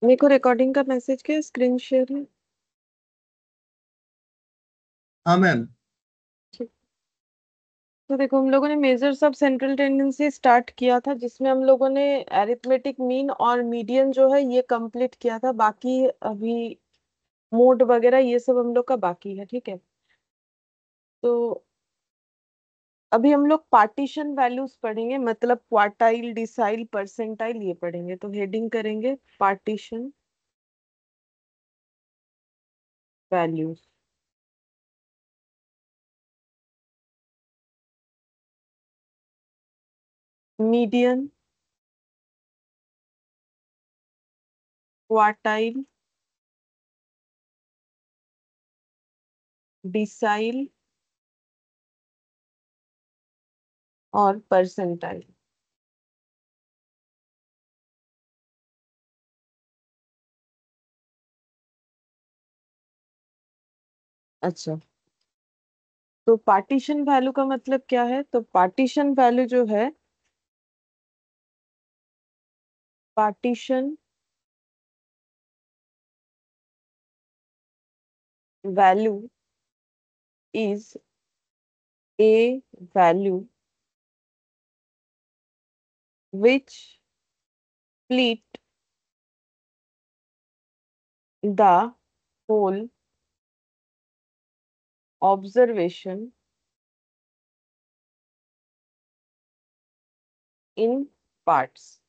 मेरे को रिकॉर्डिंग का मैसेज किया, स्क्रीन शेयर है। हाँ मैम। ठीक। तो देखो, हम लोगों ने measures of central tendency start किया था, जिसमें हम लोगों ने अरिथमेटिक मीन और मीडियन जो है ये कंप्लीट किया था। बाकी अभी मोड वगैरह ये सब हम लोग का बाकी है। ठीक है, तो अभी हम लोग पार्टीशन वैल्यूज पढ़ेंगे, मतलब क्वार्टाइल, डिसाइल, परसेंटाइल ये पढ़ेंगे। तो हेडिंग करेंगे partition values. Median, quartile, decile और परसेंटाइल। अच्छा, तो पार्टीशन वैल्यू का मतलब क्या है? तो पार्टीशन वैल्यू जो है, partition value is a value which split the whole observation in parts।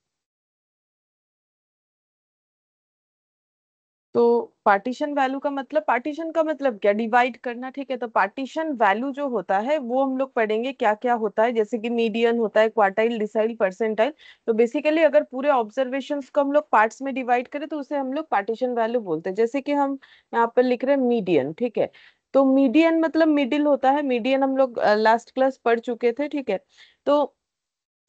तो पार्टीशन वैल्यू का मतलब, पार्टीशन का मतलब क्या? डिवाइड करना। ठीक है, तो पार्टीशन वैल्यू जो होता है वो हम लोग पढ़ेंगे क्या क्या होता है। जैसे कि मीडियन होता है, क्वार्टाइल, डिसाइल, परसेंटाइल। तो बेसिकली अगर पूरे ऑब्जर्वेशंस को हम लोग पार्ट्स में डिवाइड करें तो उसे हम लोग पार्टीशन वैल्यू बोलते हैं। जैसे कि हम यहाँ पर लिख रहे हैं मीडियन। ठीक है, तो मीडियन मतलब मिडिल होता है। मीडियन हम लोग लास्ट क्लास पढ़ चुके थे। ठीक है, तो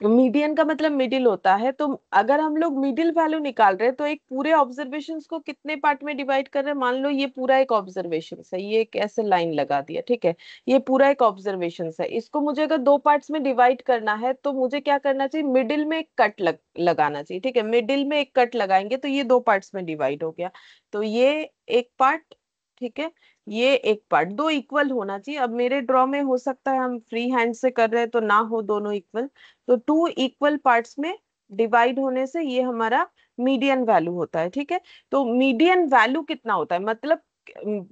मीडियन का मतलब मिडिल होता है। तो अगर हम लोग मिडिल वैल्यू निकाल रहे हैं तो एक पूरे ऑब्जर्वेशंस को कितने पार्ट में डिवाइड कर रहे हैं? मान लो ये पूरा एक ऑब्जर्वेशन है, ये एक ऐसे लाइन लगा दिया। ठीक है, ये पूरा एक ऑब्जर्वेशन है, इसको मुझे अगर दो पार्ट्स में डिवाइड करना है तो मुझे क्या करना चाहिए? मिडिल में एक कट लगाना चाहिए। ठीक है, मिडिल में एक कट लगाएंगे तो ये दो पार्ट्स में डिवाइड हो गया। तो ये एक पार्ट, ठीक है, ये एक पार्ट, दो इक्वल होना चाहिए। अब मेरे ड्रॉ में हो सकता है हम फ्री हैंड से कर रहे हैं तो ना हो दोनों इक्वल। तो टू इक्वल पार्ट्स में डिवाइड होने से ये हमारा मीडियन वैल्यू होता है। ठीक है, तो मीडियन वैल्यू कितना होता है, मतलब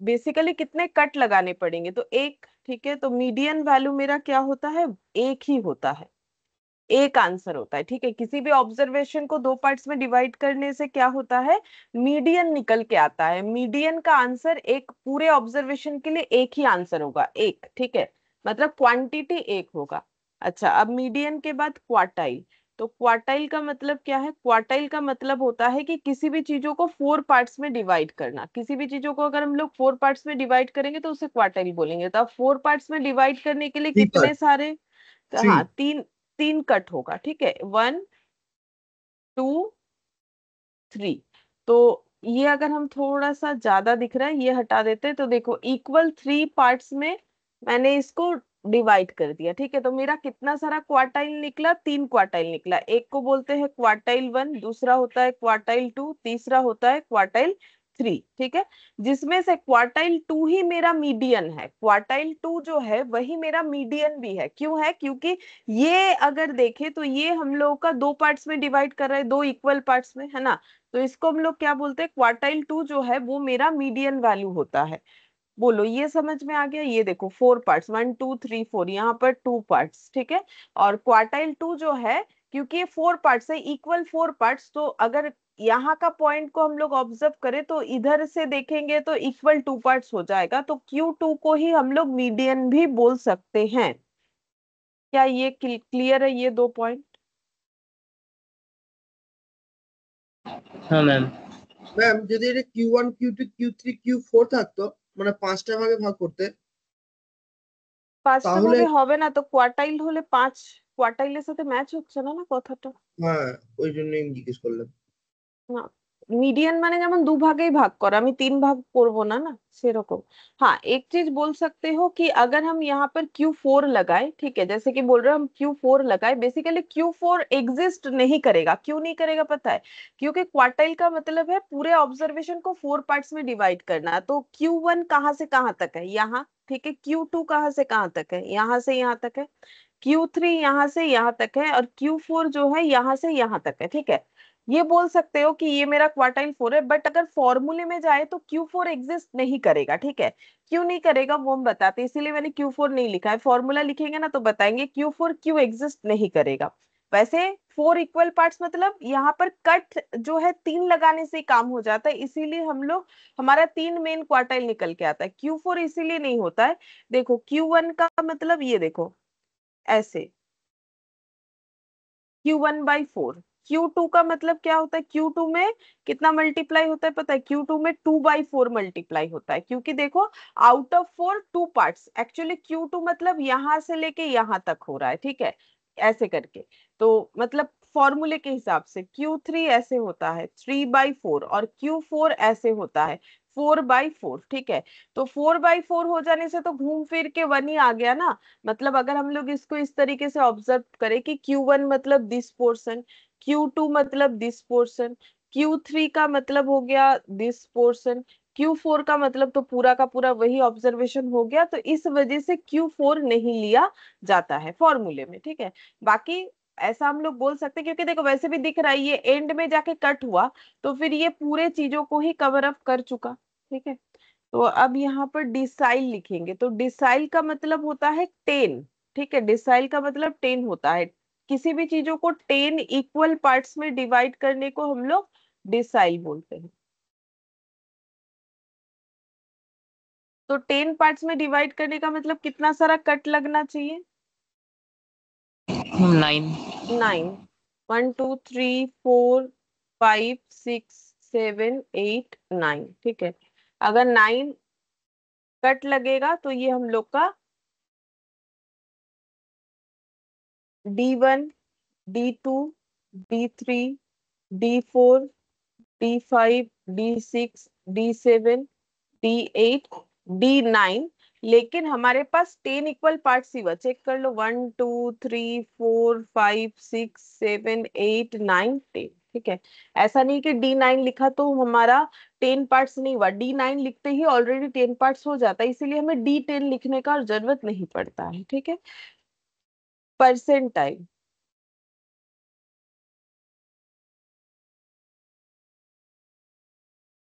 बेसिकली कितने कट लगाने पड़ेंगे? तो एक। ठीक है, तो मीडियन वैल्यू मेरा क्या होता है? एक ही होता है, एक आंसर होता है। ठीक है, किसी भी ऑब्जर्वेशन को दो पार्ट्स में डिवाइड करने से क्या होता है? मीडियन निकल के आता है। मीडियन का आंसर एक पूरे ऑब्जर्वेशन के लिए एक ही आंसर होगा, एक। ठीक है, मतलब क्वांटिटी एक होगा। अच्छा, अब मीडियन के बाद क्वार्टाइल। तो क्वार्टाइल का मतलब क्या है? क्वार्टाइल का मतलब होता है कि किसी भी चीजों को फोर पार्ट्स में डिवाइड करना। किसी भी चीजों को अगर हम लोग फोर पार्ट्स में डिवाइड करेंगे तो उसे क्वार्टाइल बोलेंगे। तो अब फोर पार्ट्स में डिवाइड करने के लिए थ्री कितने पार्ट। सारे? तो थ्री। हाँ, तीन। तीन कट होगा। ठीक है, वन, टू, थ्री। तो ये अगर हम थोड़ा सा ज्यादा दिख रहा है ये हटा देते हैं तो देखो, इक्वल थ्री पार्ट्स में मैंने इसको डिवाइड कर दिया। ठीक है, तो मेरा कितना सारा क्वार्टाइल निकला? तीन क्वार्टाइल निकला। एक को बोलते हैं क्वार्टाइल वन, दूसरा होता है क्वार्टाइल टू, तीसरा होता है क्वार्टाइल थ्री। ठीक है, जिसमें से क्वार्टाइल टू ही मेरा मीडियन है। क्वार्टाइल टू जो है वही मेरा मीडियन भी है। क्यों है? क्योंकि ये अगर देखें तो ये हम लोगों का दो पार्ट्स में डिवाइड कर रहा है, दो इक्वल पार्ट्स में, है ना। तो इसको हम लोग क्या बोलते हैं? क्वार्टाइल टू जो है वो मेरा मीडियन वैल्यू होता है। बोलो, ये समझ में आ गया? ये देखो, four parts, one two three four, यहाँ पर टू पार्ट्स। ठीक है, और क्वार्टाइल टू जो है, क्योंकि ये फोर पार्ट्स है, इक्वल फोर पार्ट्स, तो अगर यहाँ का पॉइंट को हम लोग ऑब्जर्व करें तो इधर से देखेंगे तो इक्वल टू पार्ट्स हो जाएगा। तो क्यू टू को ही हम लोग मीडियन भी बोल सकते हैं। क्या ये क्लियर है, ये दो पॉइंट? हाँ मैम। ম্যাম যদি এটা Q1 Q2 Q3 Q4 থাকতো, মানে পাঁচটা ভাগে ভাগ করতে, পাঁচটা তাহলে ভাগে হবে না তো, কোয়ার্টাইল হলে পাঁচ। কোয়ার্টাইলের সাথে ম্যাচ হচ্ছে না, না কথাটা? হ্যাঁ, ওই জন্যই আমি জিজ্ঞেস করলাম। না, মিডিয়ান মানে যেমন দুভাগেই ভাগ করা, আমি 3 ভাগ করবো না ना সেরকম। हाँ, एक चीज बोल सकते हो कि अगर हम यहाँ पर Q4 लगाए, ठीक है, जैसे कि बोल रहे हो हम Q4 लगाए, बेसिकली Q4 एग्जिस्ट नहीं करेगा। क्यों नहीं करेगा पता है? क्योंकि क्वार्टाइल का मतलब है पूरे ऑब्जर्वेशन को 4 पार्ट्स में डिवाइड करना। तो Q1 कहाँ से कहाँ तक है, यहाँ, ठीक है। Q2 कहाँ से कहाँ तक है, यहाँ से यहाँ तक है। Q3 यहाँ से यहाँ तक है, और Q4 जो है यहाँ से यहाँ तक है, ठीक है। ये बोल सकते हो कि ये मेरा क्वार्टाइल 4 है, बट अगर फॉर्मूले में जाए तो Q4 एग्जिस्ट नहीं करेगा, ठीक है। क्यों नहीं करेगा वो हम बताते हैं, इसीलिए मैंने Q4 नहीं लिखा है। फॉर्मूला लिखेंगे ना तो बताएंगे Q4 क्यों एग्जिस्ट नहीं करेगा। वैसे 4 इक्वल पार्ट्स मतलब यहाँ पर कट जो है 3 लगाने से ही काम हो जाता है, इसीलिए हम लोग, हमारा 3 मेन क्वार्टाइल निकल के आता है। Q4 इसीलिए नहीं होता है। देखो Q1 का मतलब ये देखो ऐसे, Q1/4। Q2 का मतलब क्या होता है, Q2 में कितना मल्टीप्लाई होता है पता है? Q2 में 2/4 मल्टीप्लाई होता है, क्योंकि देखो out of 4 2 parts, actually Q2 मतलब यहां से लेके यहां तक हो रहा है, ठीक है, ऐसे करके। तो मतलब फॉर्मूले के हिसाब से Q3 ऐसे होता है 3/4, और Q4 ऐसे होता है 4/4, ठीक है। तो 4/4 हो जाने से तो घूम फिर के 1 ही आ गया ना। मतलब अगर हम लोग इसको इस तरीके से ऑब्जर्व करें कि Q1 मतलब दिस पोर्शन, Q2 मतलब दिस पोर्शन, Q3 का मतलब हो गया दिस पोर्शन, Q4 का मतलब तो पूरा का पूरा वही ऑब्जर्वेशन हो गया। तो इस वजह से Q4 नहीं लिया जाता है फॉर्मूले में, ठीक है। बाकी ऐसा हम लोग बोल सकते हैं, क्योंकि देखो वैसे भी दिख रहा है ये एंड में जाके कट हुआ, तो फिर ये पूरे चीजों को ही कवर अप कर चुका, ठीक है। तो अब यहाँ पर डिसाइल लिखेंगे, तो डिसाइल का मतलब होता है 10, ठीक है। डिसाइल का मतलब 10 होता है। किसी भी चीजों को 10 इक्वल पार्ट्स में डिवाइड करने को हम लोग डिसाइल बोलते हैं। तो 10 पार्ट्स में डिवाइड करने का मतलब कितना सारा कट लगना चाहिए? 9। 9। 1 2 3 4 5 6 7 8 9, ठीक है। अगर 9 कट लगेगा तो ये हम लोग का D1, D2, D3, D4, D5, D6, D7, D8, D9। लेकिन हमारे पास 10 इक्वल पार्ट्स ही हुआ, चेक कर लो, 1 2 3 4 5 6 7 8 9 10, ठीक है। ऐसा नहीं कि D9 लिखा तो हमारा 10 पार्ट्स नहीं हुआ, D9 लिखते ही ऑलरेडी 10 पार्ट्स हो जाता है, इसीलिए हमें D10 लिखने का जरूरत नहीं पड़ता है, ठीक है। परसेंटाइल,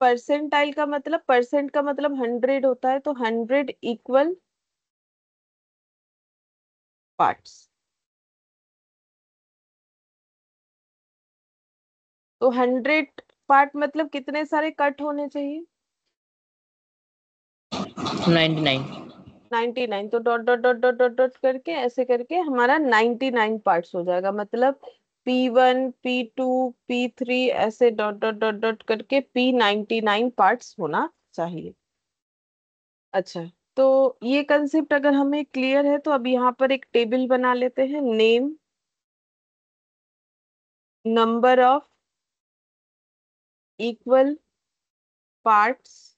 परसेंटाइल का मतलब, परसेंट का मतलब 100 होता है, तो 100 इक्वल पार्ट्स। तो 100 पार्ट मतलब कितने सारे कट होने चाहिए? 99। 99। तो dot dot dot dot dot dot करके ऐसे करके हमारा 99 पार्ट्स हो जाएगा। मतलब P1 P2 P3 ऐसे डॉट डॉट डॉट डॉट करके P99 पार्ट्स होना चाहिए। अच्छा, तो ये कंसेप्ट अगर हमें क्लियर है तो अब यहाँ पर एक टेबल बना लेते हैं। Name, number of equal parts,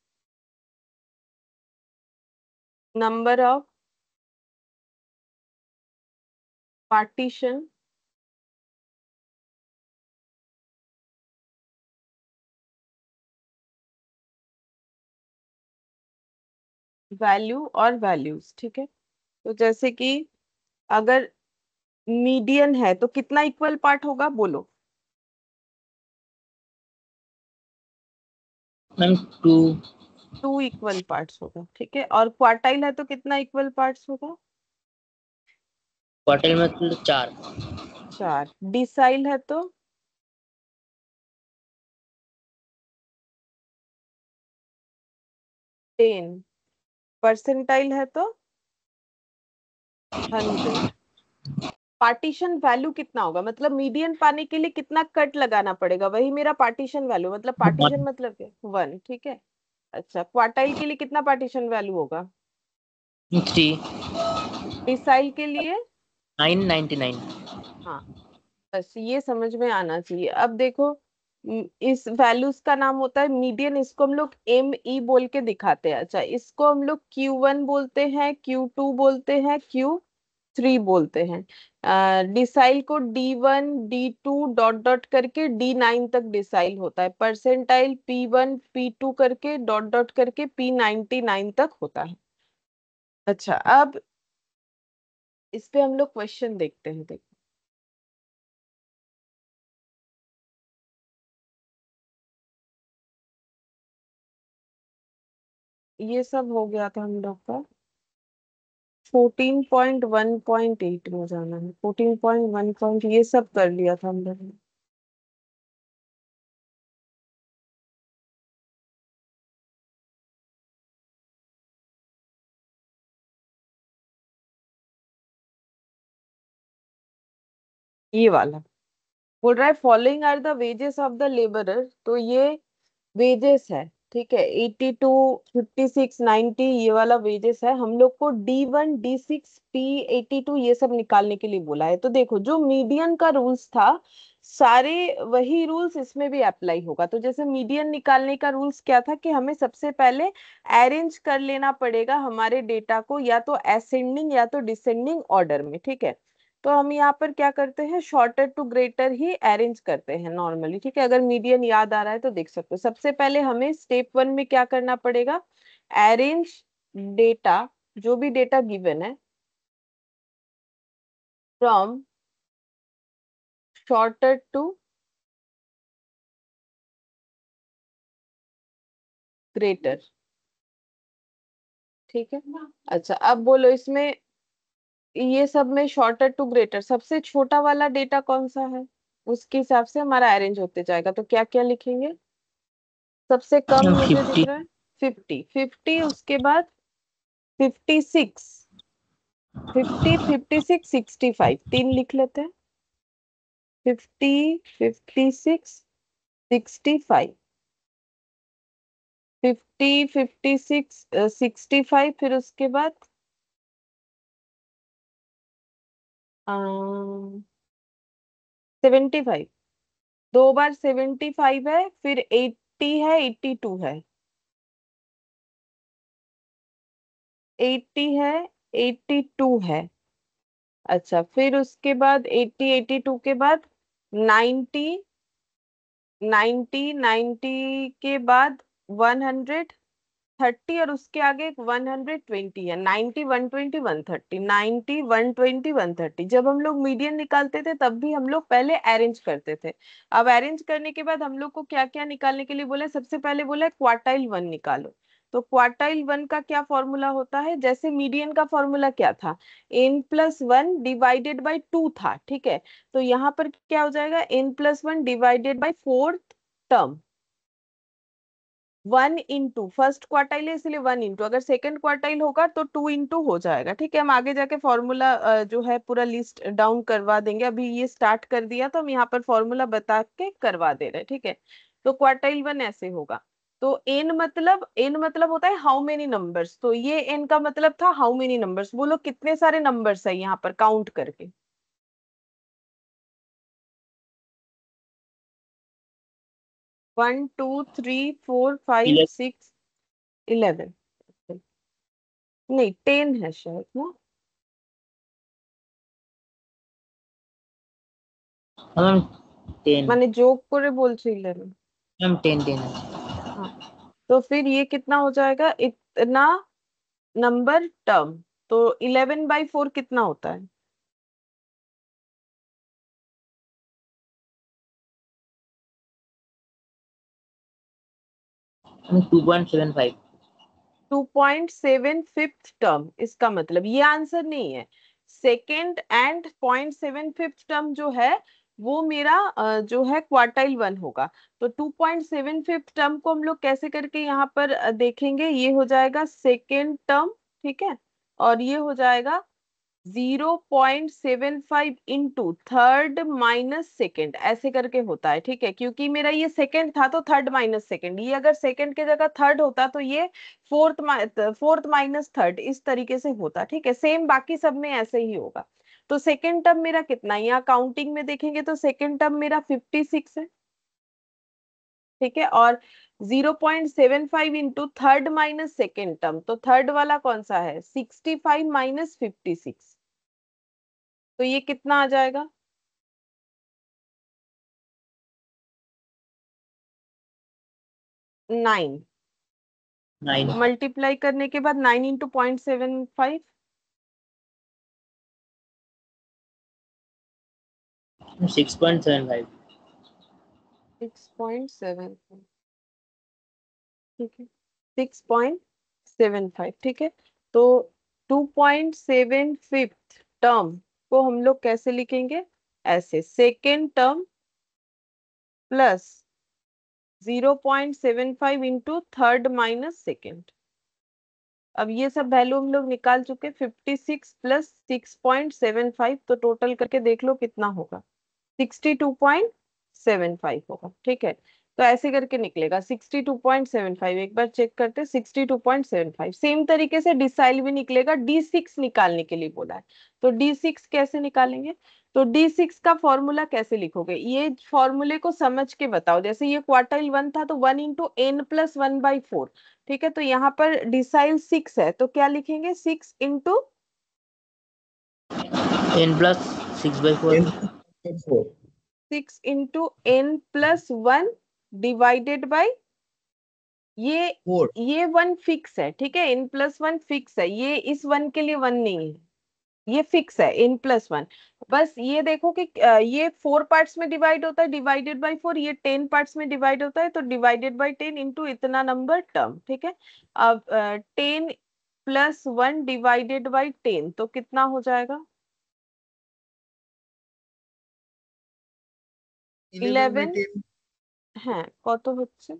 number of partition, value और वैल्यूज, ठीक है। तो जैसे कि अगर मीडियन है तो कितना इक्वल पार्ट होगा बोलो? मैम 2। 2 इक्वल पार्ट्स होगा, ठीक है। और क्वार्टाइल है तो कितना इक्वल पार्ट्स होगा? क्वार्टर मतलब 4। 4। डिसाइल है तो? टेन। परसेंटाइल है तो 100। पार्टीशन वैल्यू कितना होगा, मतलब मीडियन पाने के लिए कितना कट लगाना पड़ेगा, वही मेरा पार्टीशन वैल्यू, मतलब पार्टीशन 1। मतलब क्या, 1, ठीक है। अच्छा, क्वार्टाइल के लिए कितना पार्टीशन वैल्यू होगा? 3। डिसाइल के लिए? 999। हाँ, बस ये समझ में आना चाहिए। अब देखो इस वैल्यूज का नाम होता है मीडियन, इसको हम लोग एम ई बोल के दिखाते हैं। अच्छा, इसको हम लोग Q1 बोलते हैं, Q2 बोलते हैं, Q3 बोलते हैं। डिसाइल को D1 D2 डॉट डॉट करके D9 तक डिसाइल होता है। परसेंटाइल P1 P2 करके डॉट डॉट करके P99 तक होता है। अच्छा, अब इस पे हम लोग क्वेश्चन देखते हैं। देखो, ये सब हो गया था हम लोग का। 14.1.8 में जाना है। 14.1 पॉइंट ये सब कर लिया था हम लोग ने। ये वाला बोल रहा है following are the wages of the labourer, तो ये वेजेस है। ठीक है, 82, 56, 90 ये वाला वेजेस है। हम लोग को D1 D6 P82 ये सब निकालने के लिए बोला है। तो देखो, जो मीडियन का रूल्स था, सारे वही रूल्स इसमें भी अप्लाई होगा। तो जैसे मीडियन निकालने का रूल्स क्या था कि हमें सबसे पहले अरेंज कर लेना पड़ेगा हमारे डेटा को, या तो असेंडिंग या तो डिसेंडिंग ऑर्डर में। ठीक है, तो हम यहाँ पर क्या करते हैं, शॉर्टर टू ग्रेटर ही अरेंज करते हैं नॉर्मली। ठीक है, अगर मीडियन याद आ रहा है तो देख सकते हो। सबसे पहले हमें स्टेप 1 में क्या करना पड़ेगा, अरेंज डेटा, जो भी डेटा गिवन है, फ्रॉम शॉर्टर टू ग्रेटर। ठीक है, अच्छा अब बोलो इसमें, ये सब में शॉर्टर टू ग्रेटर सबसे छोटा वाला डेटा कौन सा है, उसके हिसाब से हमारा अरेंज होते जाएगा। तो क्या क्या लिखेंगे, सबसे कम मुझे दिख 50। रहा है 50, उसके बाद 56, 56, तीन लिख लेते हैं। 50, 56, 65, 56, 65, फिर उसके बाद 75। दो बार 75 है, फिर 80 है, 82 है, 80 है, 82 है। अच्छा, फिर उसके बाद 80, 82 के बाद 90, 90 के बाद 130, और उसके आगे 120 है। 90, 120, 130, 90, 120, 130। जब हम लोग मीडियन निकालते थे तब भी हम लोग पहले अरेंज करते थे। अब अरेंज करने के बाद हम लोग को क्या क्या निकालने के लिए बोला है, सबसे पहले बोला है क्वार्टाइल वन निकालो। तो क्वार्टाइल वन का क्या फॉर्मूला होता है, जैसे मीडियन का फॉर्मूला क्या था, n+1 डिवाइडेड बाई 2 था। ठीक है, तो यहाँ पर क्या हो जाएगा, n+1 divided by fourth term. 1 into first quartile है इसलिए 1 इंटू, अगर सेकंड क्वार्टाइल होगा तो 2 इंटू हो जाएगा। ठीक है, हम आगे जाके फॉर्मूला जो है पूरा लिस्ट डाउन करवा देंगे। अभी ये स्टार्ट कर दिया तो हम यहाँ पर फॉर्मूला बता के करवा दे रहे हैं। ठीक है, तो क्वार्टाइल वन ऐसे होगा। तो एन मतलब होता है हाउ मेनी नंबर्स, तो ये एन का मतलब था हाउ मेनी नंबर्स। बोलो कितने सारे नंबर्स है यहाँ पर काउंट करके। 1 2 3 4 5 11। 6 11, नहीं 10 है शायद ना। मैम 10। মানে যোগ করে বলছিলেন। मैम 10 है। हाँ, तो फिर ये कितना हो जाएगा, इतना नंबर टर्म। तो 11/4 कितना होता है, मैम 2.75। 2.7 fifth term. इसका मतलब ये आंसर नहीं है। सेकेंड एंड 0.7 फिफ्थ टर्म जो है वो मेरा जो है क्वार्टाइल वन होगा। तो 2.7 फिफ्थ टर्म को हम लोग कैसे करके यहाँ पर देखेंगे, ये हो जाएगा सेकेंड टर्म। ठीक है, और ये हो जाएगा 0.75 इंटू थर्ड माइनस सेकेंड, ऐसे करके होता है। ठीक है, क्योंकि मेरा ये सेकेंड था तो थर्ड माइनस सेकेंड, ये अगर सेकेंड की जगह थर्ड होता तो ये फोर्थ माइनस थर्ड, इस तरीके से होता। ठीक है, सेम बाकी सब में ऐसे ही होगा। तो सेकेंड टर्म मेरा कितना है, यहाँ काउंटिंग में देखेंगे तो सेकेंड टर्म मेरा 56 है। ठीक है, और 0.75 into third minus second term, तो थर्ड वाला कौन सा है, 65 माइनस 56, तो ये कितना आ जाएगा, 9। 9 मल्टीप्लाई करने के बाद 9 इंटू 0.75, 6.75 6.75, ठीक है, 6.75, ठीक है। तो 2.75 टर्म को हम लोग कैसे लिखेंगे, ऐसे, second term plus 0.75 into third minus second. अब ये सब वैल्यू हम लोग निकाल चुके, 56 प्लस 6.75, तो टोटल करके देख लो कितना होगा, 62.75 होगा, ठीक है। तो ऐसे करके निकलेगा 62.75, एक बार चेक करते, 62.75। सेम तरीके से डिसाइल भी निकलेगा, D6 निकालने के लिए बोला है, तो D6 कैसे निकालेंगे, तो D6 का फॉर्मूला कैसे लिखोगे, ये फॉर्मूले को समझ के बताओ। जैसे ये क्वार्टाइल 1 था, तो 1 इंटू एन प्लस 1/4, ठीक है। तो यहाँ पर डिसाइल 6 है, तो क्या लिखेंगे, 6 into n plus 6/4 n/4 6 into n plus 1 divided by, ये 4 ये 1 फिक्स है, ठीक है, n प्लस 1 फिक्स है, ये इस 1 के लिए 1 नहीं है, ये फिक्स है n प्लस 1। बस ये देखो कि ये 4 पार्ट्स में डिवाइड होता है, डिवाइडेड बाई 4, ये 10 पार्ट्स में डिवाइड होता है, तो डिवाइडेड बाई 10 इंटू इतना नंबर टर्म, ठीक है। अब 10 प्लस 1 डिवाइडेड बाई 10, तो कितना हो जाएगा, 11। 11/10 হ্যাঁ, কত হচ্ছে,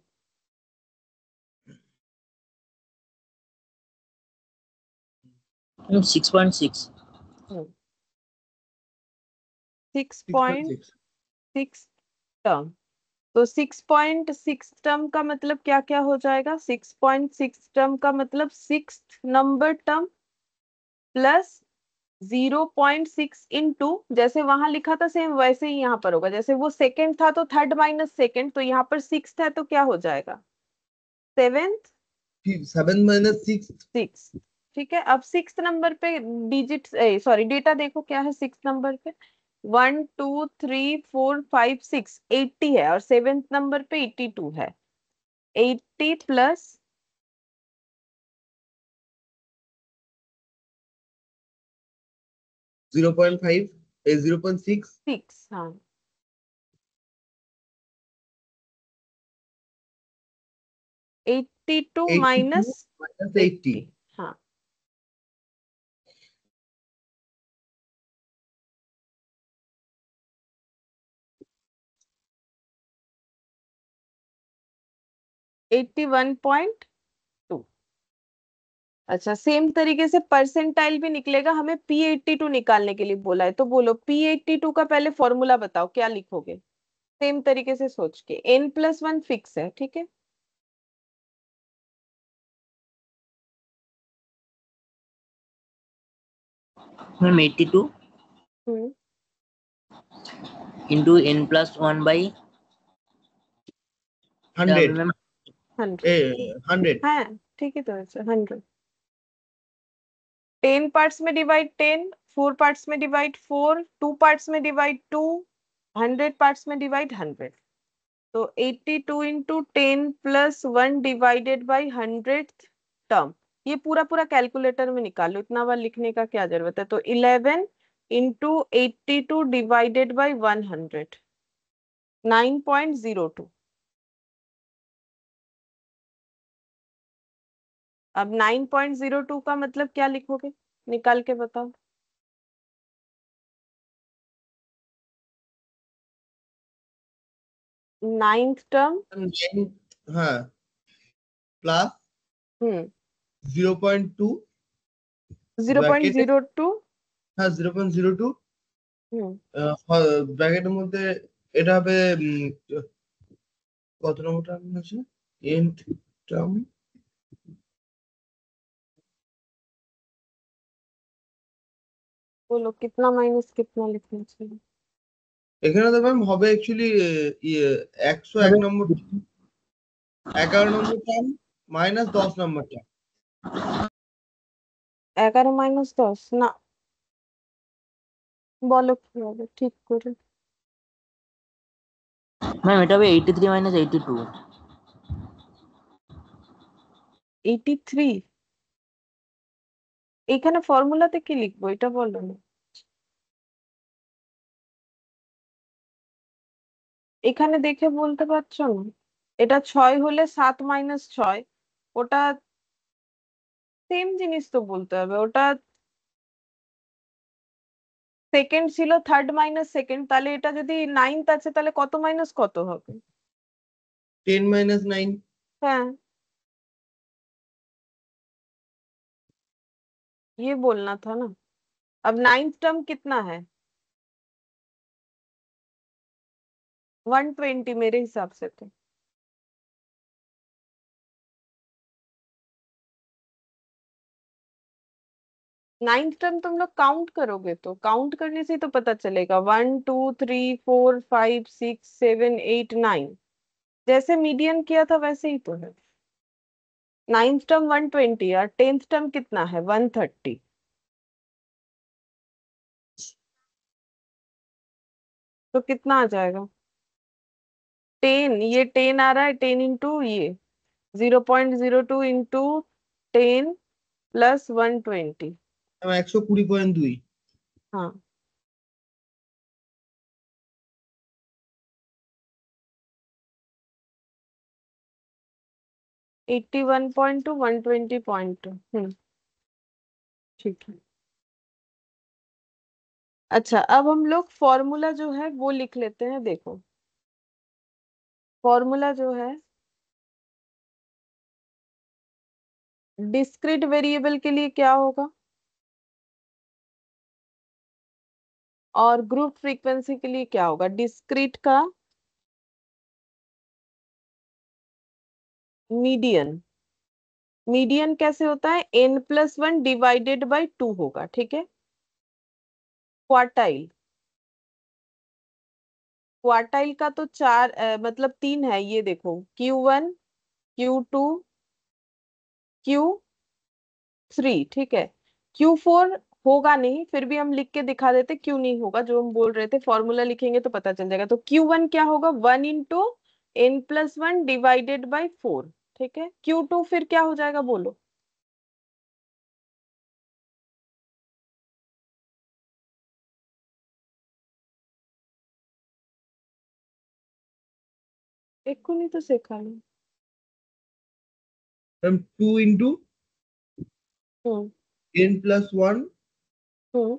6.6 6.6 6.6 टर्म, तो 6.6 टर्म का मतलब क्या क्या हो जाएगा, 6.6 टर्म का मतलब six number term plus 0.6 into, जैसे वहां लिखा था सेम वैसे ही यहाँ पर होगा, जैसे वो सेकंड था तो थर्ड माइनस सेकंड, तो यहाँ पर सिक्स है तो क्या हो जाएगा, सेवेंथ 7 - 6 सिक्स, ठीक है। अब सिक्स नंबर पे डिजिट, सॉरी डेटा देखो क्या है सिक्स नंबर पे, 1 2 3 4 5 6, 80 है, और सेवेंथ नंबर पे 82 है, 80 प्लस 0.5 0.6 6, हाँ, 82 82 माइनस - 80 80, हाँ, 81.2। अच्छा, सेम तरीके से परसेंटाइल भी निकलेगा, हमें P82 निकालने के लिए बोला है, तो बोलो P82 का पहले फॉर्मूला बताओ, क्या लिखोगे, सेम तरीके से सोच के, n प्लस 1 फिक्स है, ठीक है। Ma'am 82 hmm, into n plus 1 by 100 ma'am 100, 100 हाँ, ठीक है, तो 100, 10 पार्ट्स में डिवाइड 10, 4 पार्ट्स में डिवाइड 4, 2 पार्ट्स में डिवाइड 2, 100 पार्ट्स में डिवाइड 100, तो 82 into 10 plus 1 divided by 100 term, ये पूरा पूरा कैलकुलेटर में निकालो, इतना बार लिखने का क्या जरूरत है, तो 11 इंटू 82 डिवाइडेड बाई 100, 9.02। अब 9.02 का मतलब क्या लिखोगे, निकाल के बताओ, नाइन्थ टर्म, 9 हाँ प्लस हम्म, 0.2 ব্র্যাকেটে 0.02, হ্যাঁ 0.02 हम्म, ব্র্যাকেটের মধ্যে এটা হবে কত নম্বর টার্ম আছে nth টার্ম बोलो कितना माइनस कितना लिखना चाहिए, এখানে তো ম্যাম হবে অ্যাকচুয়ালি 101 নম্বর 11 নম্বর টার্ম মাইনাস 10 নম্বর টার্ম। 11 মাইনাস 10 না, বলো কি হবে ঠিক করে। ম্যাম এটা হবে 83 মাইনাস 82। 83 এখানে ফর্মুলাতে কি লিখবো এটা বলো না। এখানে দেখে বলতে পারছো না? এটা 6 হলে 7 মাইনাস 6, ওটা সেম জিনিস তো বলতে হবে। ওটা সেকেন্ড ছিল, থার্ড মাইনাস সেকেন্ড, তাহলে এটা যদি নাইনথ আছে তাহলে কত মাইনাস কত হবে? 10 माइनस 9। হ্যাঁ, ये बोलना था ना। अब नाइन्थ टर्म कितना है? 120 मेरे हिसाब से तो। नाइन्थ टर्म तुम लोग काउंट करोगे तो काउंट करने से ही तो पता चलेगा। 1 2 3 4 5 6 7 8 9, जैसे मीडियन किया था वैसे ही तो है। नाइन्थ टर्म 120 और टेंथ टर्म कितना है? 130। तो कितना आ जाएगा? 10, ये 10 आ रहा है, 10 इंटू ये 0.02 इंटू 10 प्लस 120। 120.2। हाँ, 81.2 120.2। ठीक है। अच्छा, अब हम लोग फॉर्मूला जो है वो लिख लेते हैं। देखो फॉर्मूला जो है डिस्क्रीट वेरिएबल के लिए क्या होगा और ग्रुप फ्रीक्वेंसी के लिए क्या होगा? डिस्क्रीट का मीडियन, मीडियन कैसे होता है? n+1 डिवाइडेड बाई 2 होगा, ठीक है। क्वार्टाइल, क्वार्टाइल का तो चार मतलब 3 है, ये देखो Q1 Q2 Q3, ठीक है। Q4 होगा नहीं, फिर भी हम लिख के दिखा देते क्यों नहीं होगा। जो हम बोल रहे थे फॉर्मूला लिखेंगे तो पता चल जाएगा। तो Q1 क्या होगा? 1 इंटू n+1 डिवाइडेड बाई 4, ठीक है। Q2 फिर क्या हो जाएगा बोलो? एक को नहीं तो सिखा लो। हम 2 into hmm n+1 hmm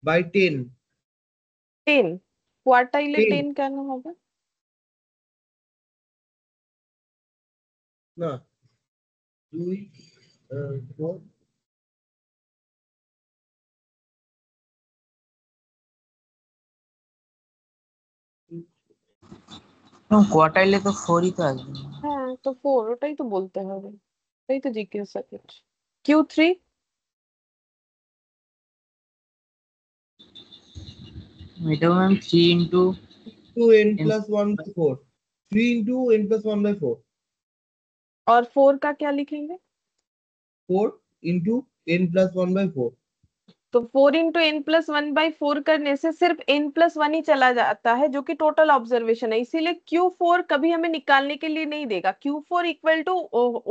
by 10। 10 quartile 10 10 क्या नाम होगा? না 2 4। কোয়ার্টাইলে তো 4 ই তো আসবে। হ্যাঁ, তো 4 ওটাই তো বলতে হবে, ওটাই তো জিজ্ঞাসা করছি। Q3 এটা ma'am 3 into 2 n+1/4। 3 into n+1/4। और 4 का क्या लिखेंगे? 4 इंटू n+1/4। तो 4 इंटू n+1/4 करने से सिर्फ n+1 ही चला जाता है, जो कि टोटल ऑब्जर्वेशन है। इसीलिए Q4 कभी हमें निकालने के लिए नहीं देगा। Q4 equal to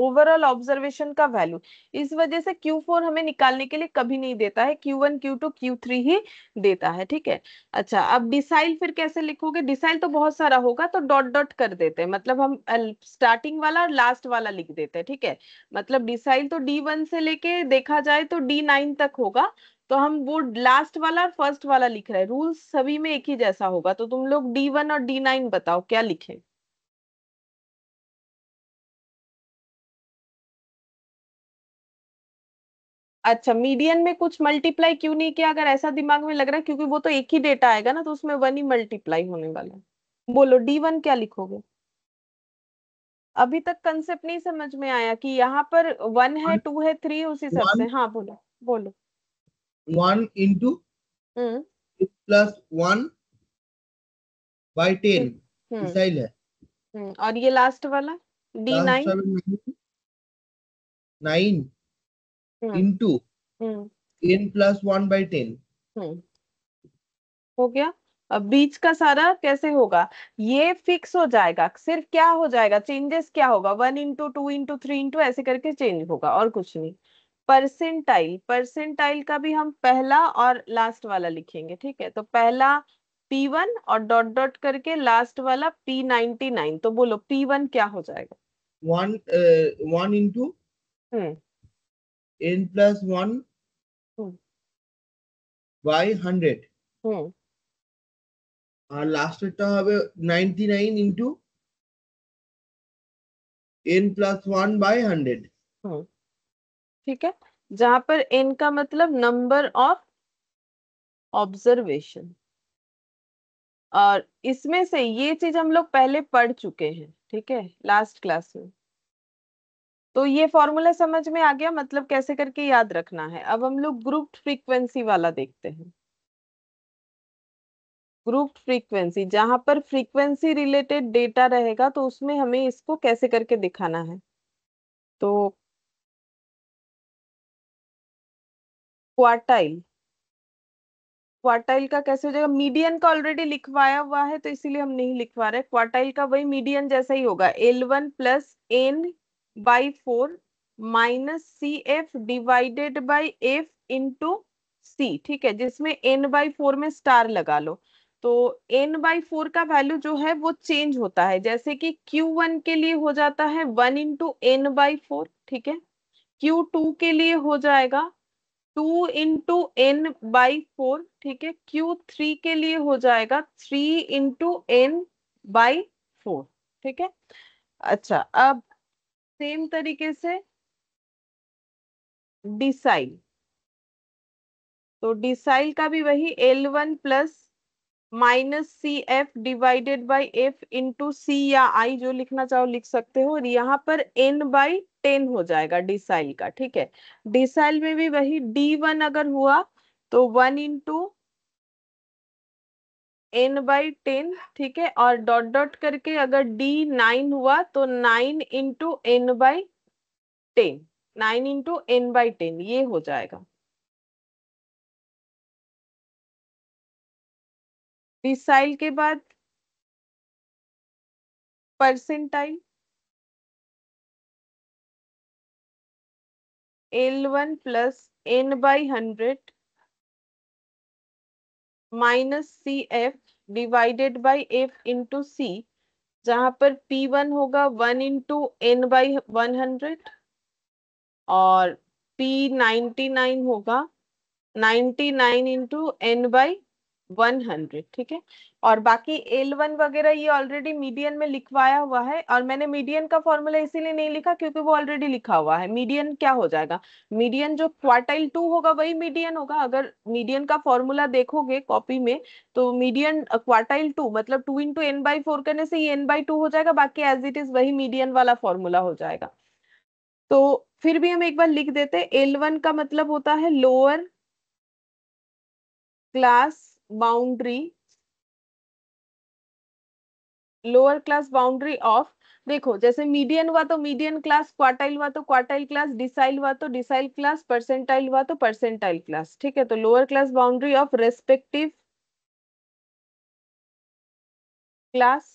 overall observation का वैल्यू। इस वजह से Q4 हमें निकालने के लिए कभी नहीं देता है, Q1 Q2 Q3 ही देता है, ठीक है। अच्छा, अब डिसाइल फिर कैसे लिखोगे? डिसाइल तो बहुत सारा होगा, तो डॉट डॉट कर देते हैं, मतलब हम स्टार्टिंग वाला और लास्ट वाला लिख देते हैं, ठीक है। मतलब डिसाइल तो D1 से लेके देखा जाए तो D9 तक होगा, तो हम वो लास्ट वाला और फर्स्ट वाला लिख रहे हैं। रूल्स सभी में एक ही जैसा होगा। तो तुम लोग D1 और D9 बताओ क्या लिखें। अच्छा, मीडियन में कुछ मल्टीप्लाई क्यों नहीं किया? अगर ऐसा दिमाग में लग रहा है क्योंकि वो तो एक ही डेटा आएगा ना, तो उसमें 1 ही मल्टीप्लाई होने वाला है। बोलो D1 क्या लिखोगे? अभी तक कंसेप्ट नहीं समझ में आया कि यहाँ पर 1 है, 2 है, 3 उस हिसाब से। 1 हाँ बोलो बोलो। 1 इंटू हम्म +1/10 हम्म मिसाइल है। और ये लास्ट वाला? D9। 9 हम्म इंटू हम्म n+1/10। हम्म हो गया। अब बीच का सारा कैसे होगा, ये फिक्स हो जाएगा, सिर्फ क्या हो जाएगा, चेंजेस क्या होगा, 1 into 2 into 3 into ऐसे करके चेंज होगा और कुछ नहीं। परसेंटाइल, परसेंटाइल का भी हम पहला और लास्ट वाला लिखेंगे, ठीक है। तो पहला P1 और डॉट डॉट करके लास्ट वाला P99। तो बोलो P1 क्या हो जाएगा। 1 into hmm n+1 hmm by 100। हम्म আর লাস্টেরটা হবে 99 ইন্টু n+1/100। हम्म ठीक है। जहां पर n का मतलब नंबर ऑफ ऑब्जर्वेशन, और इसमें से ये चीज हम लोग पहले पढ़ चुके हैं, ठीक है, लास्ट क्लास में। तो ये फॉर्मूला समझ में आ गया, मतलब कैसे करके याद रखना है। अब हम लोग ग्रुप फ्रीक्वेंसी वाला देखते हैं। ग्रुप फ्रीक्वेंसी, जहां पर फ्रीक्वेंसी रिलेटेड डेटा रहेगा तो उसमें हमें इसको कैसे करके दिखाना है। तो क्वार्टाइल, क्वार्टाइल का कैसे हो जाएगा, मीडियन का ऑलरेडी लिखवाया हुआ है तो इसीलिए हम नहीं लिखवा रहे। क्वार्टाइल का वही मीडियन जैसा ही होगा, L1 + n/4 -CF/f/c, ठीक है, जिसमें n/4 में स्टार लगा लो। तो n/4 का वैल्यू जो है वो चेंज होता है, जैसे कि Q1 के लिए हो जाता है 1 × n/4, ठीक है। Q2 के लिए हो जाएगा 2 × n/4, ठीक है। Q3 के लिए हो जाएगा 3 × n/4, ठीक है। अच्छा, अब सेम तरीके से डिसाइल, तो डिसाइल का भी वही L1 -CF/f/c, या I जो लिखना चाहो लिख सकते हो, और यहाँ पर n/10 हो जाएगा डिसाइल का, ठीक है। डिसाइल में भी वही D1 अगर हुआ तो 1 × n/10, ठीक है, और डॉट डॉट करके अगर D9 हुआ तो 9 × n/10, 9 × n/10 ये हो जाएगा। डिसाइल के बाद परसेंटाइल, L1 + n/100 -CF/f/c, जहां पर P1 होगा 1 × n/100 और P99 होगा 99 × n/100, ठीक है। और बाकी L1 वगैरह ये ऑलरेडी मीडियन में लिखवाया हुआ है, और मैंने मीडियन का फॉर्मूला इसीलिए नहीं लिखा क्योंकि वो ऑलरेडी लिखा हुआ है। मीडियन क्या हो जाएगा, मीडियन जो क्वार्टाइल 2 होगा वही मीडियन होगा। अगर मीडियन का फॉर्मूला देखोगे कॉपी में तो मीडियन क्वार्टाइल 2 मतलब 2 × n/4 करने से ये n/2 हो जाएगा, बाकी एज इट इज वही मीडियन वाला फॉर्मूला हो जाएगा। तो फिर भी हम एक बार लिख देते हैं, L1 का मतलब होता है lower class boundary, lower class boundary of, देखो जैसे मीडियन हुआ तो मीडियन क्लास, क्वार्टाइल हुआ तो क्वार्टाइल क्लास, डिसाइल हुआ तो डिसाइल क्लास, परसेंटाइल हुआ तो परसेंटाइल क्लास, ठीक है। तो lower class boundary of respective class.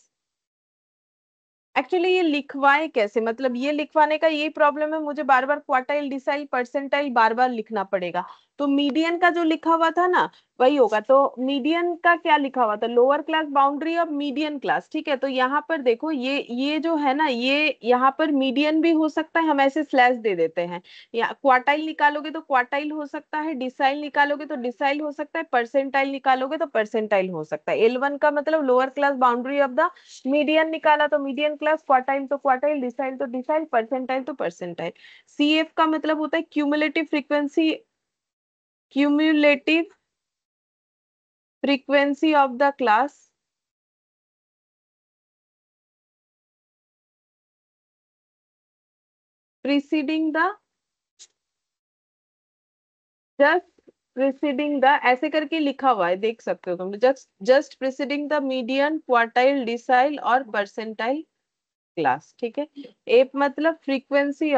Actually ये लिखवाए कैसे, मतलब ये लिखवाने का यही प्रॉब्लम है, मुझे बार बार क्वार्टाइल डिसाइल परसेंटाइल बार बार लिखना पड़ेगा। तो मीडियन का जो लिखा हुआ था ना वही होगा। तो मीडियन का क्या लिखा हुआ था, lower class boundary of median class, ठीक है। तो यहाँ पर देखो ये जो है ना, ये यहाँ पर मीडियन भी हो सकता है, हम ऐसे स्लैश दे देते हैं। या क्वार्टाइल निकालोगे तो क्वार्टाइल हो सकता है, डिसाइल निकालोगे तो डिसाइल हो सकता है, परसेंटाइल निकालोगे तो परसेंटाइल हो सकता है। L1 का मतलब lower class boundary of the median निकाला तो मीडियन क्लास, क्वार्टाइल तो क्वार्टाइल, डिसाइल तो डिसाइल, परसेंटाइल तो परसेंटाइल। CF का मतलब होता है cumulative frequency, cumulative frequency of the class preceding the, just preceding the, ऐसे करके लिखा हुआ है देख सकते हो तुम, just just preceding the median, quartile, decile और परसेंटाइल क्लास, ठीक है। एप मतलब frequency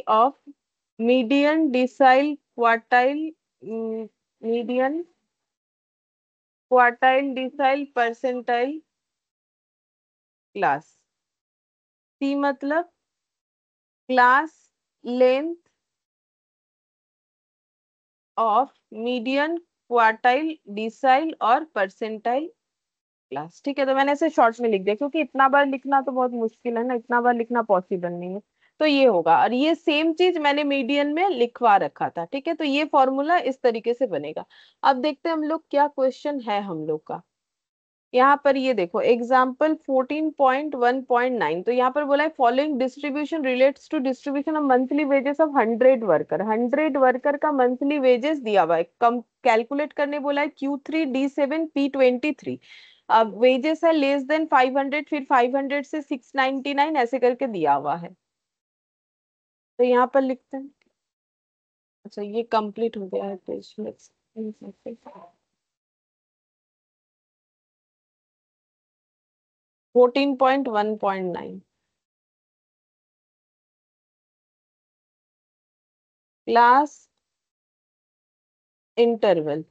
of median decile quartile, median quartile decile percentile class. C मतलब class length of median quartile decile और परसेंटाइल क्लास, ठीक है। तो मैंने इसे शॉर्ट में लिख दिया क्योंकि इतना बार लिखना तो बहुत मुश्किल है ना, इतना बार लिखना पॉसिबल नहीं है। तो ये होगा, और ये सेम चीज मैंने मीडियन में लिखवा रखा था, ठीक है। तो ये फॉर्मूला इस तरीके से बनेगा। अब देखते हैं हम लोग क्या क्वेश्चन है हम लोग का। यहाँ पर ये देखो एग्जाम्पल 14.1.9, तो यहाँ पर बोला है following distribution relates to distribution of monthly wages of 100 worker. 100 worker का मंथली वेजेस दिया हुआ है, कम कैलकुलेट करने बोला है Q3 D7 P23। अब वेजेस है लेस देन 500, फिर 500 से 699 ऐसे करके दिया हुआ है। तो यहाँ पर लिखते हैं। अच्छा ये कंप्लीट हो गया है पेज। 14.1.9 class interval.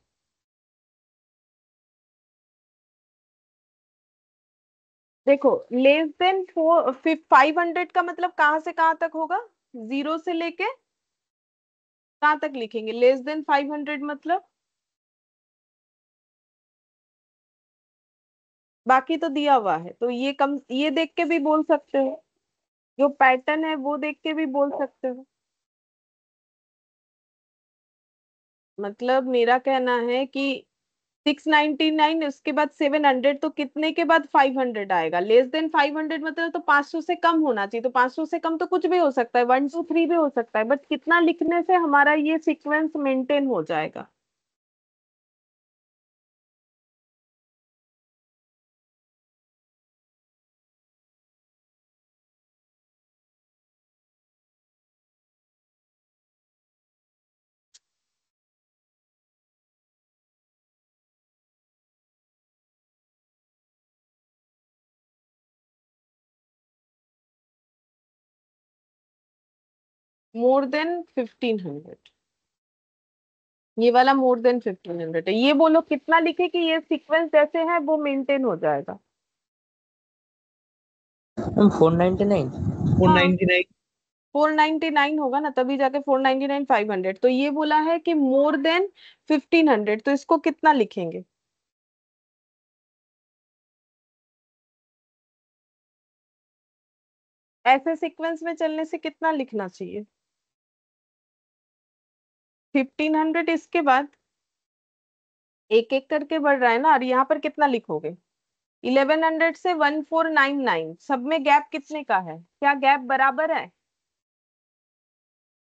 देखो लेस देन 500 का मतलब कहाँ से कहाँ तक होगा, जीरो से लेके कहाँ तक लिखेंगे? लेस देन 500 मतलब बाकी तो दिया हुआ है, तो ये कम, ये देख के भी बोल सकते हो, जो पैटर्न है वो देख के भी बोल सकते हो। मतलब मेरा कहना है कि 699 उसके बाद 700, तो कितने के बाद 500 आएगा? लेस देन 500 मतलब तो 500 से कम होना चाहिए। तो 500 से कम तो कुछ भी हो सकता है, 1 2 3 भी हो सकता है, बट कितना लिखने से हमारा ये सीक्वेंस मेंटेन हो जाएगा। मोर देन 1500, ये वाला मोर देन 1500 है। ये बोलो कितना लिखे कि ये सीक्वेंस जैसे है वो मेंटेन हो जाएगा। 499। हाँ 499। 499 होगा ना, तभी जाके 499 500। तो ये बोला है कि मोर देन 1500, तो इसको कितना लिखेंगे? ऐसे सीक्वेंस में चलने से कितना लिखना चाहिए? 1500, इसके बाद एक एक करके बढ़ रहा है ना, और यहाँ पर कितना लिखोगे? 1100 से 1499, सब में गैप कितने का है? क्या गैप बराबर है?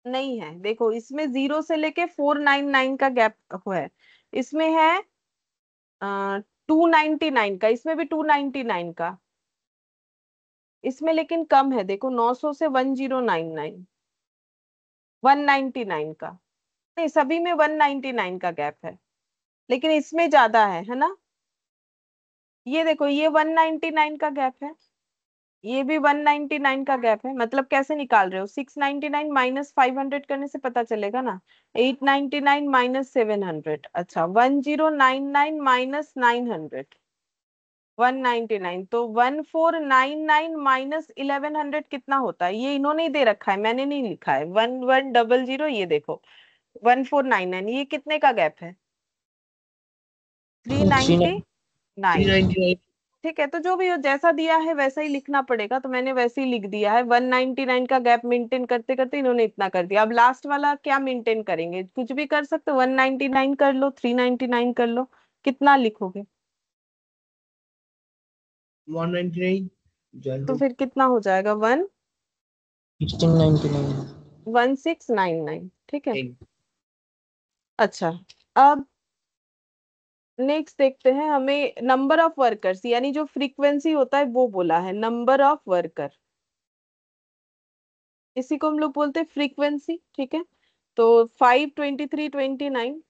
नहीं है। देखो इसमें 0 से लेके 499 का गैप है, इसमें है 299 का, इसमें भी 299 का, इसमें लेकिन कम है। देखो 900 से 1099, 199 का। नहीं सभी में 199 का गैप है, लेकिन इसमें ज्यादा है ना। ये देखो ये 199 का गैप है, ये भी 199 का गैप है। मतलब कैसे निकाल रहे हो? 699 माइनस 500 करने से पता चलेगा ना। 899 माइनस 700, अच्छा 1099 माइनस 900, 199। तो 1499 माइनस 1100 कितना होता है? ये इन्होंने ही दे रखा है, मैंने नहीं लिखा है। 1100, ये देखो 1499, ये कितने का गैप है? 399। 399। ठीक है, तो जो भी हो जैसा दिया है वैसा ही लिखना पड़ेगा, तो मैंने वैसे ही लिख दिया है। 199 का गैप मेंटेन करते करते इन्होंने इतना कर दिया। अब लास्ट वाला क्या मेंटेन करेंगे? कुछ भी कर सकते हो, 199 कर लो, 399 कर लो, कितना लिखोगे? 199। तो चलो। फिर कितना हो जाएगा? 1699। 1699, ठीक है। अच्छा अब नेक्स्ट देखते हैं, हमें नंबर ऑफ वर्कर्स यानी जो फ्रीक्वेंसी होता है वो बोला है, नंबर ऑफ वर्कर, इसी को हम लोग बोलते हैं फ्रीक्वेंसी, ठीक है। तो 52329,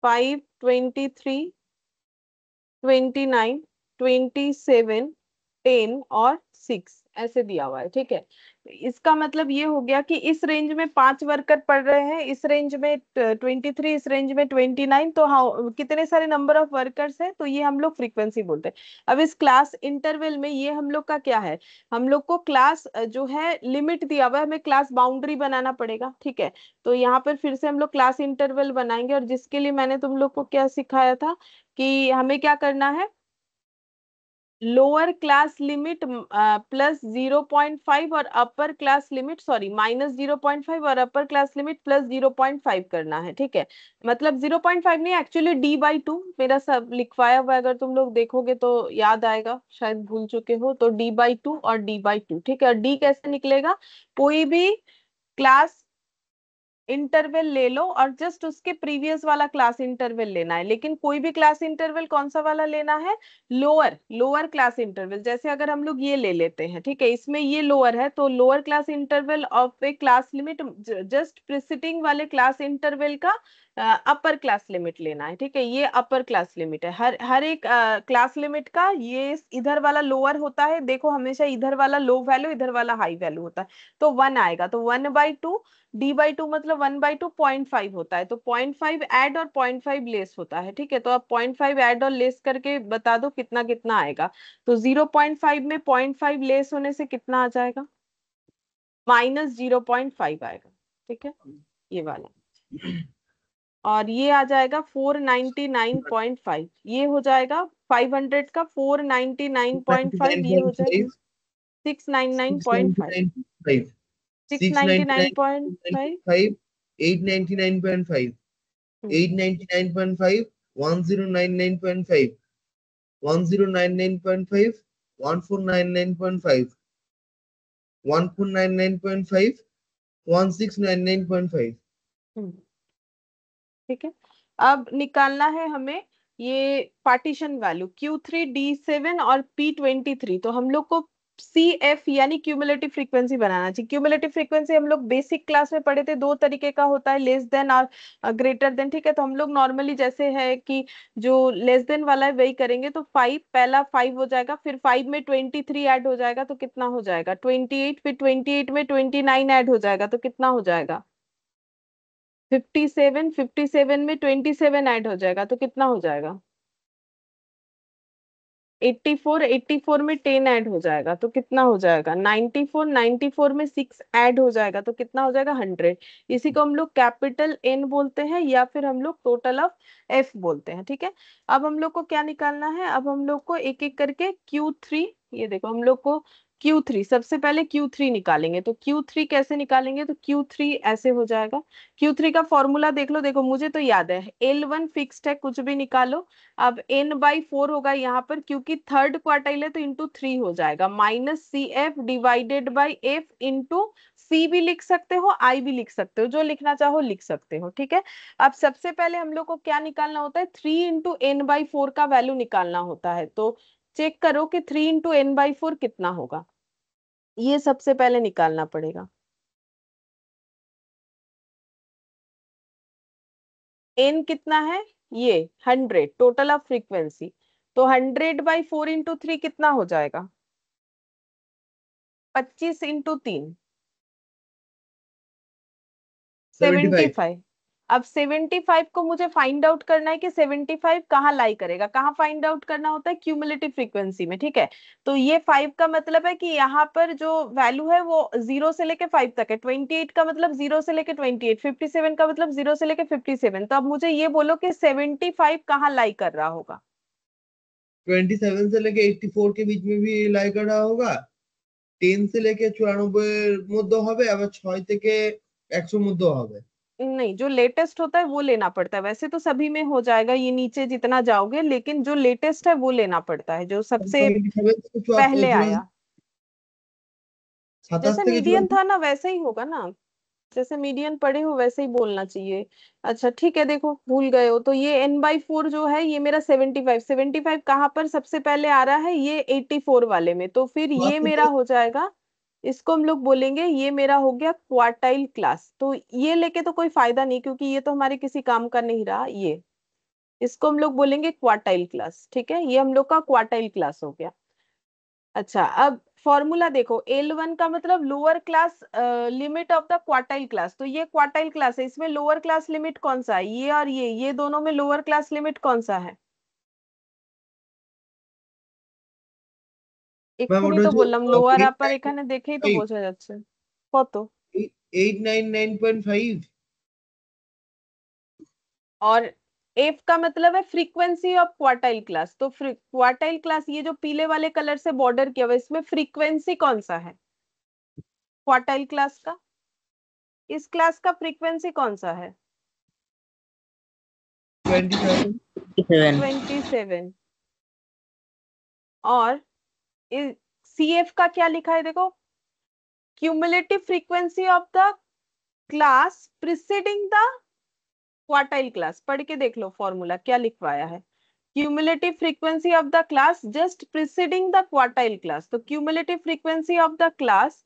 52329 27, 10 और 6 ऐसे दिया हुआ है, ठीक है। इसका मतलब ये हो गया कि इस रेंज में 5 वर्कर पढ़ रहे हैं, इस रेंज में 23, इस रेंज में 29, तो हाँ कितने सारे नंबर ऑफ वर्कर्स है, तो ये हम लोग फ्रीक्वेंसी बोलते हैं। अब इस क्लास इंटरवल में ये हम लोग का क्या है, हम लोग को क्लास जो है लिमिट दिया हुआ है, हमें क्लास बाउंड्री बनाना पड़ेगा, ठीक है। तो यहाँ पर फिर से हम लोग क्लास इंटरवल बनाएंगे, और जिसके लिए मैंने तुम लोग को क्या सिखाया था कि हमें क्या करना है, लोअर क्लास लिमिट प्लस 0.5 और upper class limit sorry minus 0.5 और अपर क्लास लिमिट प्लस 0.5 करना है, ठीक है। मतलब 0.5 नहीं, एक्चुअली d/2 मेरा सब लिखवाया हुआ है, अगर तुम लोग देखोगे तो याद आएगा, शायद भूल चुके हो, तो d/2 और d/2, ठीक है। और d कैसे निकलेगा, कोई भी क्लास इंटरवल ले लो और जस्ट उसके प्रीवियस वाला क्लास इंटरवल लेना है, लेकिन कोई भी क्लास इंटरवल कौन सा वाला लेना है, लोअर लोअर क्लास इंटरवल। जैसे अगर हम लोग ये ले लेते हैं, ठीक है, इसमें ये लोअर है, तो lower class interval of A class limit just preceding वाले क्लास इंटरवल का अपर क्लास लिमिट लेना है, ठीक है। ये अपर क्लास लिमिट है, हर हर एक क्लास लिमिट का ये इधर वाला लोअर होता है, देखो हमेशा इधर वाला लो वैल्यू इधर वाला हाई वैल्यू होता है, तो 1 आएगा, तो 1/2 d/2 मतलब 1/2 0.5 होता है, तो 0.5 ऐड और 0.5 लेस होता है, ठीक है। तो आप 0.5 ऐड और लेस करके बता दो कितना कितना आएगा, तो 0.5 में 0.5 लेस होने से कितना आ जाएगा, -0.5 आएगा, ठीक है, ये वाला। और ये आ जाएगा 499.5, ये हो जाएगा 500 का 499.5, ये हो जाएगा 699.5, 699.5 699.5। 899.5 899.5 1099.5 1099.5 1499.5 1499.5 1699.5। ठीक है, अब निकालना है हमें ये पार्टीशन वैल्यू Q3, D7 और P23, तो हम लोग को CF यानी क्यूमुलेटिव फ्रीक्वेंसी बनाना चाहिए। क्यूमुलेटिव फ्रीक्वेंसी हम लोग बेसिक क्लास में पढ़े थे, दो तरीके का होता है, लेस देन और ग्रेटर देन, ठीक है। तो हम लोग नॉर्मली जैसे है कि जो लेस देन वाला है वही करेंगे, तो 5 पहला 5 हो जाएगा, फिर 5 में 23 ऐड हो जाएगा तो कितना हो जाएगा 28, फिर 28 में 29 ऐड हो जाएगा तो कितना हो जाएगा 57, 57 में 27 ऐड हो जाएगा तो कितना हो जाएगा 84, 84 में 10 ऐड हो जाएगा तो कितना हो जाएगा 94, 94 में 6 ऐड हो जाएगा तो कितना हो जाएगा 100। इसी को हम लोग कैपिटल N बोलते हैं, या फिर हम लोग टोटल ऑफ F बोलते हैं, ठीक है। अब हम लोग को क्या निकालना है, अब हम लोग को एक एक करके Q3, ये देखो हम लोग को Q3 सबसे पहले Q3 निकालेंगे, तो Q3 कैसे निकालेंगे, तो Q3 ऐसे हो जाएगा। Q3 का फॉर्मूला देख लो, देखो मुझे तो याद है, L1 फिक्स्ड है, कुछ भी निकालो। अब n/4 होगा यहाँ पर, क्योंकि थर्ड क्वार्टाइल है तो इंटू 3 हो जाएगा, -CF divided by F into C भी लिख सकते हो, I भी लिख सकते हो, जो लिखना चाहो लिख सकते हो, ठीक है। अब सबसे पहले हम लोग को क्या निकालना होता है, 3 इंटू n/4 का वैल्यू निकालना होता है, तो चेक करो कि 3 इंटू n/4 कितना होगा, ये सबसे पहले निकालना पड़ेगा। n कितना है, ये 100 टोटल ऑफ फ्रीक्वेंसी, तो 100/4 इंटू 3 कितना हो जाएगा 25 इंटू 3 75। 75। अब 75 को मुझे फाइंड आउट करना है कि 75 कहाँ लाई करेगा, कहाँ फाइंड आउट करना होता है क्यूमुलेटिव फ्रीक्वेंसी में, ठीक है। तो ये 5 का मतलब है कि यहाँ पर जो वैल्यू है वो 0 से लेके 5 तक है, 28 का मतलब 0 से लेके 28, 57 का मतलब 0 से लेके 57, तो अब मुझे ये बोलो कि 75 कहाँ लाई कर रहा होगा। 27 से लेके 84 के बीच में भी লাই করা होगा। 10 से लेके 94 এর মধ্যে হবে, আবার 6 থেকে 100 মধ্যে হবে। नहीं, जो लेटेस्ट होता है वो लेना पड़ता है, वैसे तो सभी में हो जाएगा ये नीचे जितना जाओगे, लेकिन जो लेटेस्ट है वो लेना पड़ता है, जो सबसे 27 থেকে पहले आया, 27 जैसे থেকে मीडियन 74। था ना वैसे ही होगा ना, जैसे मीडियन पढ़े हो वैसे ही बोलना चाहिए। अच्छा ठीक है, देखो भूल गए हो, तो ये n/4 जो है ये मेरा 75, 75 कहाँ पर सबसे पहले आ रहा है, ये 84 वाले में, तो फिर ये 74 मेरा हो जाएगा, इसको हम लोग बोलेंगे ये मेरा हो गया क्वार्टाइल क्लास, तो ये लेके तो कोई फायदा नहीं, क्योंकि ये तो हमारे किसी काम का नहीं रहा ये। इसको हम लोग बोलेंगे क्वार्टाइल क्लास। ठीक है, ये हम लोग का क्वार्टाइल क्लास हो गया। अच्छा, अब फॉर्मूला देखो, L1 का मतलब lower class limit of the quartile class. तो ये क्वार्टाइल क्लास है, इसमें लोअर क्लास लिमिट कौन सा है? ये और ये दोनों में लोअर क्लास लिमिट कौन सा है? ম্যাম এক্ষুনি ওটা তো হচ্ছে বললাম লোয়ার আপার, এখানে দেখেই তো 895 বোঝা যাচ্ছে। কত? 899.5। और एफ का मतलब है फ्रीक्वेंसी ऑफ क्वार्टाइल क्लास। तो क्वार्टाइल क्लास, ये जो पीले वाले कलर से बॉर्डर किया हुआ है, इसमें फ्रीक्वेंसी कौन सा है क्वार्टाइल क्लास का? इस क्लास का फ्रीक्वेंसी कौन सा है? 27। 57। 27। और सी एफ का क्या लिखा है देखो, cumulative frequency of the class preceding the quartile class. पढ़ के देख लो फॉर्मूला क्या लिखवाया है। Cumulative frequency of the class just preceding the quartile class. तो cumulative frequency of the class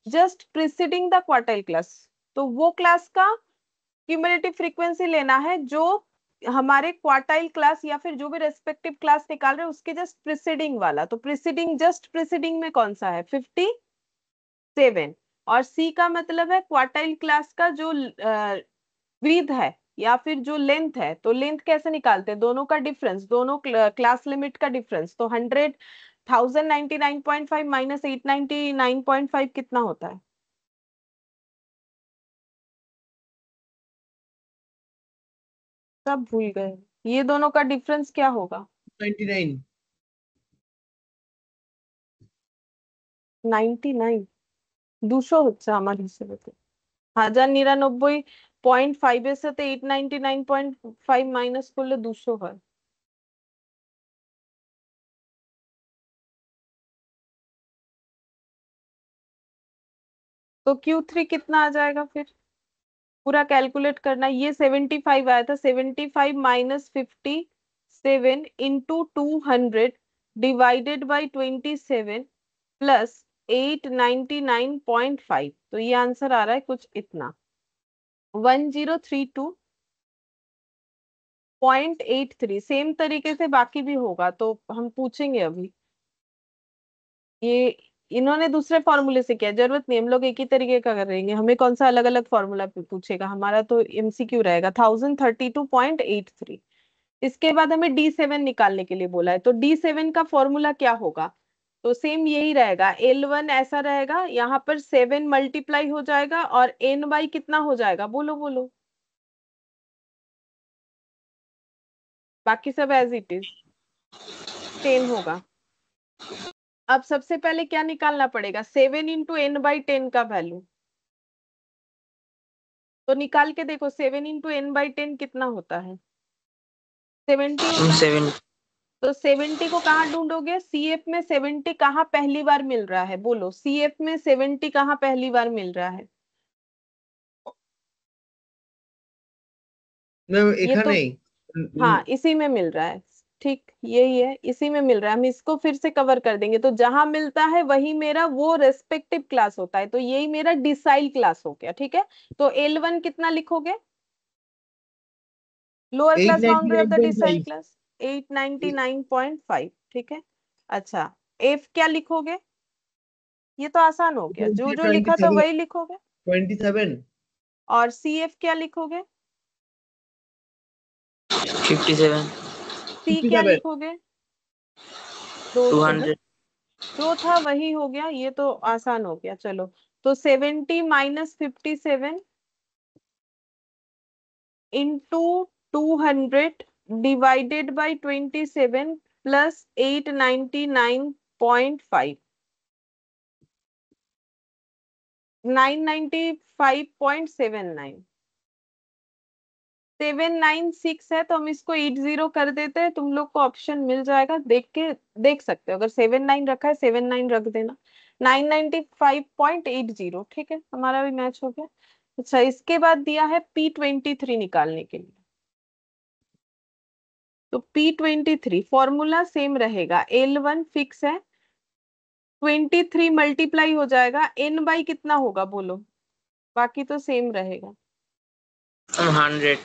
just preceding the quartile class, तो वो क्लास का क्यूमुलेटिव फ्रीक्वेंसी लेना है जो हमारे क्वार्टाइल क्लास या फिर जो भी रेस्पेक्टिव क्लास निकाल रहे हैं उसके जस्ट प्रिसीडिंग वाला। तो प्रिसीडिंग, जस्ट प्रिसीडिंग में कौन सा है? 57। और सी का मतलब है क्वार्टाइल क्लास का जो विड्थ है या फिर जो लेंथ है। तो लेंथ कैसे निकालते हैं? दोनों का डिफरेंस, दोनों क्लास लिमिट का डिफरेंस। तो 1099.5 माइनस 899.5 कितना होता है? सब भूल गए। ये दोनों का डिफरेंस क्या होगा? 99। 99 200 হচ্ছে আমার হিসেবে। 1099.5 এর সাথে 899.5 মাইনাস করলে 200 হয়। तो Q3 कितना आ जाएगा फिर? पूरा कैलकुलेट करना है। ये 75 आया था, 75 minus 57 into 200 divided by 27 plus 899.5। तो ये आंसर आ रहा है कुछ इतना, 1032.83। सेम तरीके से बाकी भी होगा तो हम पूछेंगे अभी। ये इन्होंने दूसरे फॉर्मूले से किया, जरूरत नहीं, हम लोग एक ही तरीके का करेंगे। हमें कौन सा अलग अलग फॉर्मूला पूछेगा? हमारा तो एमसीक्यू रहेगा। 1032.83। इसके बाद हमें D7 निकालने के लिए बोला है, तो D7 का फॉर्मूला क्या होगा? तो सेम यही रहेगा, L1 ऐसा रहेगा, यहाँ पर 7 मल्टीप्लाई हो जाएगा और n बाई कितना हो जाएगा? बोलो बोलो, बाकी सब एज इट इज 10 होगा। अब सबसे पहले क्या निकालना पड़ेगा? 7 इंटू n बाई 10 का वैल्यू। तो निकाल के देखो, 7 इंटू n बाई 10 कितना होता है? 70 होता है। 7। तो 70 को कहाँ ढूंढोगे? सीएफ में 70 कहाँ पहली बार मिल रहा है? बोलो, सीएफ में 70 कहाँ पहली बार मिल रहा है? ম্যাম ये तो, এখানেই हाँ इसी में मिल रहा है। ठीक, यही है, इसी में मिल रहा है। हम इसको फिर से कवर कर देंगे। तो जहां मिलता है वही मेरा वो रेस्पेक्टिव क्लास होता है। तो यही मेरा डिसाइल क्लास हो गया। ठीक है, तो L1 कितना लिखोगे? Lower class boundary of the decile 899.5। Class 899.5। ठीक है। अच्छा, एफ क्या लिखोगे? ये तो आसान हो गया, जो जो लिखा था 27। वही लिखोगे। 27। और सी एफ क्या लिखोगे? 57। सी क्या 57। लिखोगे? 200। 200। जो था वही हो गया, ये तो आसान हो गया। चलो, तो 70 minus 57 into 200 divided by 27 plus 899.5, 995.79 796 है। तो हम इसको 80 कर देते हैं, तुम लोग को ऑप्शन मिल जाएगा, देख के देख सकते हो। अगर 79 रखा है 79 रख देना। 995.80। ठीक है, हमारा भी मैच हो गया। अच्छा, इसके बाद दिया है P23 निकालने के लिए। तो P23 फॉर्मूला सेम रहेगा, L1 फिक्स है, 23 मल्टीप्लाई हो जाएगा, n बाई कितना होगा बोलो? बाकी तो सेम रहेगा, 100।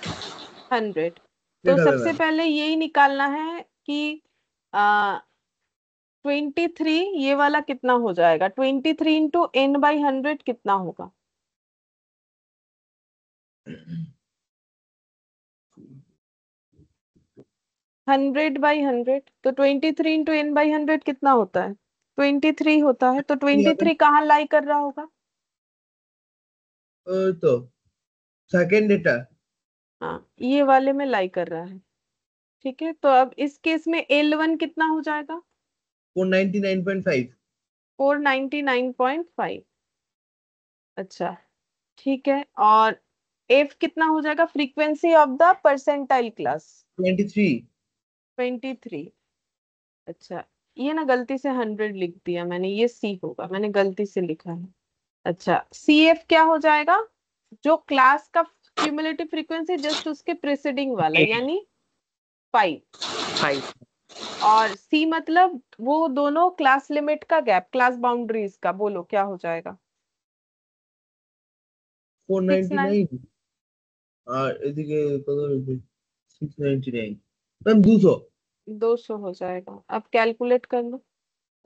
100। तो देखा सबसे मैम। पहले यही निकालना है कि 23 ये वाला कितना हो जाएगा, 23 इंटू n/100 कितना होगा? 100/100, तो 23 इंटू n/100 कितना होता है? 23 होता है। तो 23 कहाँ लाई कर रहा होगा? तो सेकेंड डेटा हाँ, ये वाले में लाई कर रहा है। ठीक है, तो अब इस केस में L1 कितना हो जाएगा? 499.5। 499.5। अच्छा, ठीक है। और F कितना हो जाएगा? Frequency of the percentile class. 23। 23। अच्छा, ये ना गलती से 100 लिख दिया मैंने, ये C होगा, मैंने गलती से लिखा है। अच्छा, CF क्या हो जाएगा? जो क्लास का क्यूमुलेटिव फ्रीक्वेंसी जस्ट उसके प्रीसीडिंग वाला, यानी 5। 5। और C मतलब वो दोनों क्लास लिमिट का गैप, क्लास बाउंड्रीज का। बोलो क्या हो जाएगा? 69। 499 আর এদিকে কত হয়েছে? 699 ম্যাম 200। 200 हो जाएगा। अब कैलकुलेट कर लो।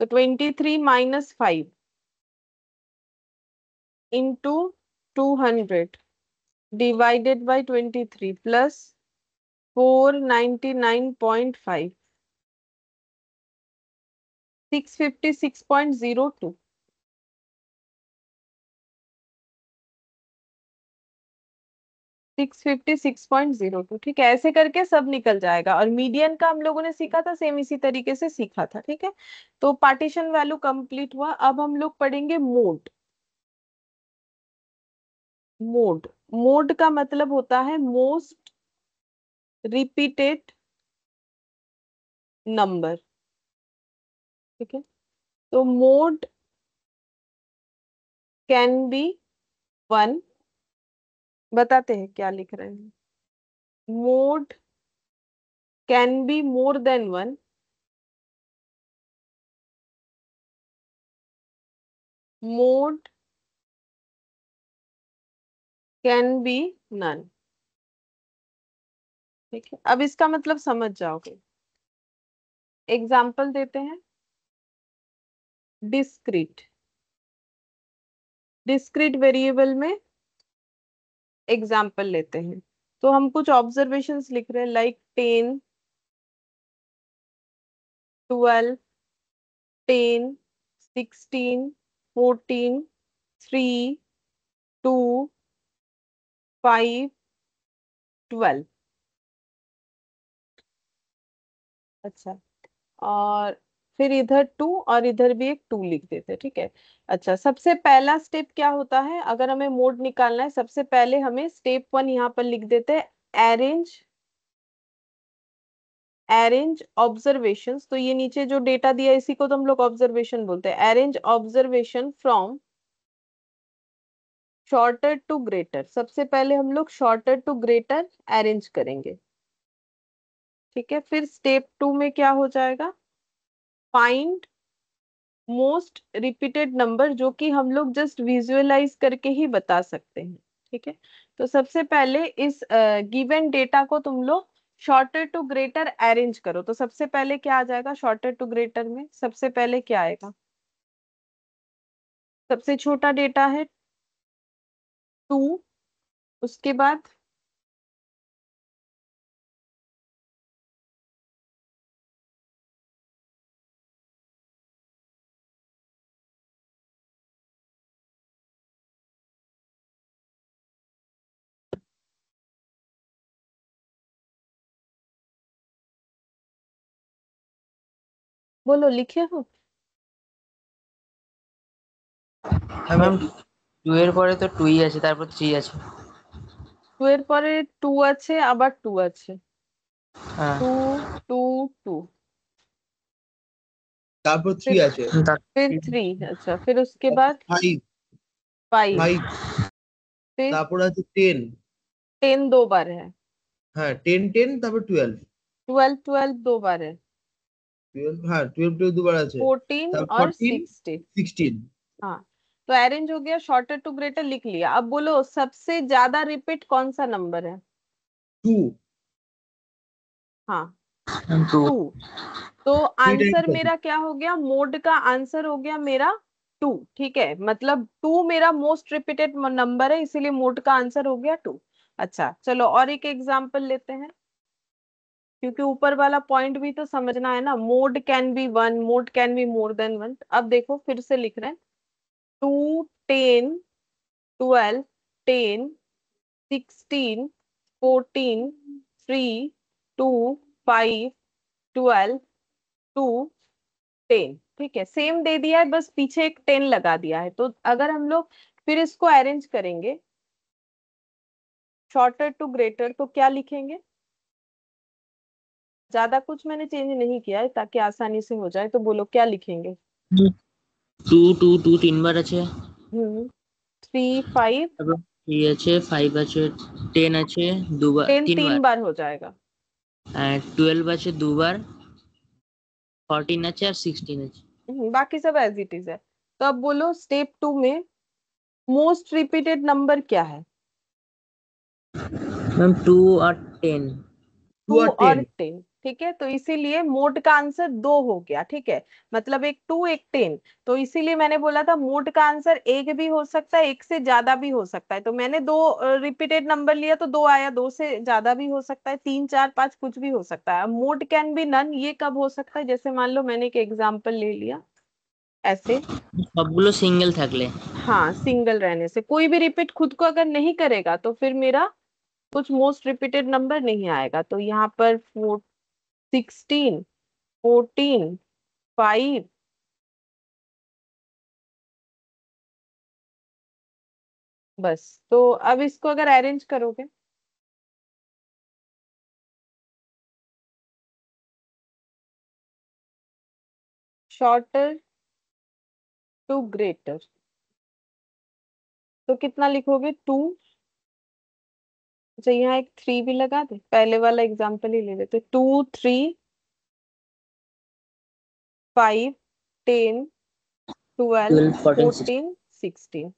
तो 23 minus 5 into 200 divided by 23 plus 499.5, 656.02। 656.02। ठीक है, ऐसे करके सब निकल जाएगा। और मीडियन का हम लोगों ने सीखा था, सेम इसी तरीके से सीखा था। ठीक है, तो पार्टीशन वैल्यू कंप्लीट हुआ। अब हम लोग पढ़ेंगे मोड। मोड, मोड का मतलब होता है मोस्ट रिपीटेड नंबर। ठीक है, तो मोड कैन बी 1। बताते हैं क्या लिख रहे हैं। Mode can be more than 1। Mode can be none. ठीक है, अब इसका मतलब समझ जाओगे। एग्जाम्पल देते हैं। डिस्क्रीट, डिस्क्रीट वेरिएबल में एग्जाम्पल लेते हैं। तो हम कुछ ऑब्जर्वेशंस लिख रहे हैं, लाइक 10, 12, 10, 16, 14, 3, 2, 5, 12। अच्छा, और फिर इधर 2 और इधर भी एक 2 लिख देते हैं। ठीक है। अच्छा, सबसे पहला स्टेप क्या होता है? अगर हमें मोड निकालना है, सबसे पहले हमें स्टेप 1 यहाँ पर लिख देते हैं, अरेंज, अरेंज ऑब्जर्वेशंस। तो ये नीचे जो डेटा दिया है, इसी को तो हम लोग ऑब्जर्वेशन बोलते हैं। Arrange observation from shorter to greater. सबसे पहले हम लोग शॉर्टर टू ग्रेटर अरेंज करेंगे। ठीक है, फिर स्टेप 2 में क्या हो जाएगा? फाइंड मोस्ट रिपीटेड नंबर, जो कि हम लोग जस्ट विजुअलाइज करके ही बता सकते हैं। ठीक है, तो सबसे पहले इस गिवन डेटा को तुम लोग शॉर्टर टू ग्रेटर अरेंज करो। तो सबसे पहले क्या आ जाएगा शॉर्टर टू ग्रेटर में? सबसे पहले क्या आएगा? सबसे छोटा डेटा है 2, उसके बाद बोलो, लिखे हो? হ্যাঁ ম্যাম, 2 এর পরে তো 2 আছে, তারপর 3 আছে। 2 এর পরে 2 আছে, আবার 2 আছে। হ্যাঁ। 2, 2, 2, তারপর 3 फिर আছে। फिर 3। अच्छा, फिर उसके তারপর बाद 5। 5, 5 फिर তারপর আছে 10। 10 दो बार है। হ্যাঁ 10 10 তারপর 12। 12, 12 दो बार है। 12 হ্যাঁ 12 12 দুবার আছে। 14 তারপর और 14 16। 16। हाँ, तो अरेंज हो गया, शॉर्टर टू ग्रेटर लिख लिया। अब बोलो सबसे ज्यादा रिपीट कौन सा नंबर है? 2। हाँ मैम टू। 2। तो थ्री आंसर टाइम्स। मेरा क्या हो गया, मोड का आंसर हो गया मेरा 2। ठीक है, मतलब 2 मेरा मोस्ट रिपीटेड नंबर है, इसीलिए मोड का आंसर हो गया 2। अच्छा चलो और एक एग्जांपल लेते हैं, क्योंकि ऊपर वाला पॉइंट भी तो समझना है ना। Mode can B 1, mode can be more than 1। अब देखो फिर से लिख रहे हैं, 2, 10, 12, 10, 16, 14, 3, 2, 5, 12, 2, 10। ठीक है, सेम दे दिया है, बस पीछे एक 10 लगा दिया है। तो अगर हम लोग फिर इसको अरेंज करेंगे शॉर्टर टू ग्रेटर, तो क्या लिखेंगे? ज्यादा कुछ मैंने चेंज नहीं किया है ताकि आसानी से हो जाए, तो बोलो क्या लिखेंगे? टू टू टू 3 বার আছে, 3, 5। তারপর 3 আছে, 5 আছে, 10 আছে 2 বার 10 3 বার, 3 बार हो जाएगा। 12 আছে 2 বার, 14 আছে আর 16 আছে। बाकी सब एज इट इज है। तो अब बोलो स्टेप 2 में मोस्ट रिपीटेड नंबर क्या है? मैम 2 और 10। 2 2 और और 10। 10। ठीक है, तो इसीलिए मोड का आंसर 2 हो गया। ठीक है, मतलब एक 2 एक 10। तो इसीलिए मैंने बोला था मोड का आंसर एक भी हो सकता है, एक से ज्यादा भी हो सकता है। तो मैंने दो रिपीटेड नंबर लिया तो 2 आया, 2 से ज्यादा भी हो सकता है, 3, 4, 5 कुछ भी हो सकता है। मोड कैन बी नन ये कब हो सकता है? जैसे मान लो मैंने एक एग्जाम्पल ले लिया ऐसे। সবগুলো সিঙ্গেল থাকলে। हाँ, सिंगल रहने से कोई भी रिपीट खुद को अगर नहीं करेगा तो फिर मेरा कुछ मोस्ट रिपीटेड नंबर नहीं आएगा। तो यहाँ पर 16, 14, 5। बस, तो अब इसको अगर अरेंज करोगे, शॉर्टर टू ग्रेटर, तो कितना लिखोगे? 2। अच्छा, यहाँ एक 3 भी लगा दे, पहले वाला एग्जाम्पल ही ले लेते। 2, 3, 5, 10, 12, 12 14 16। 14, 16।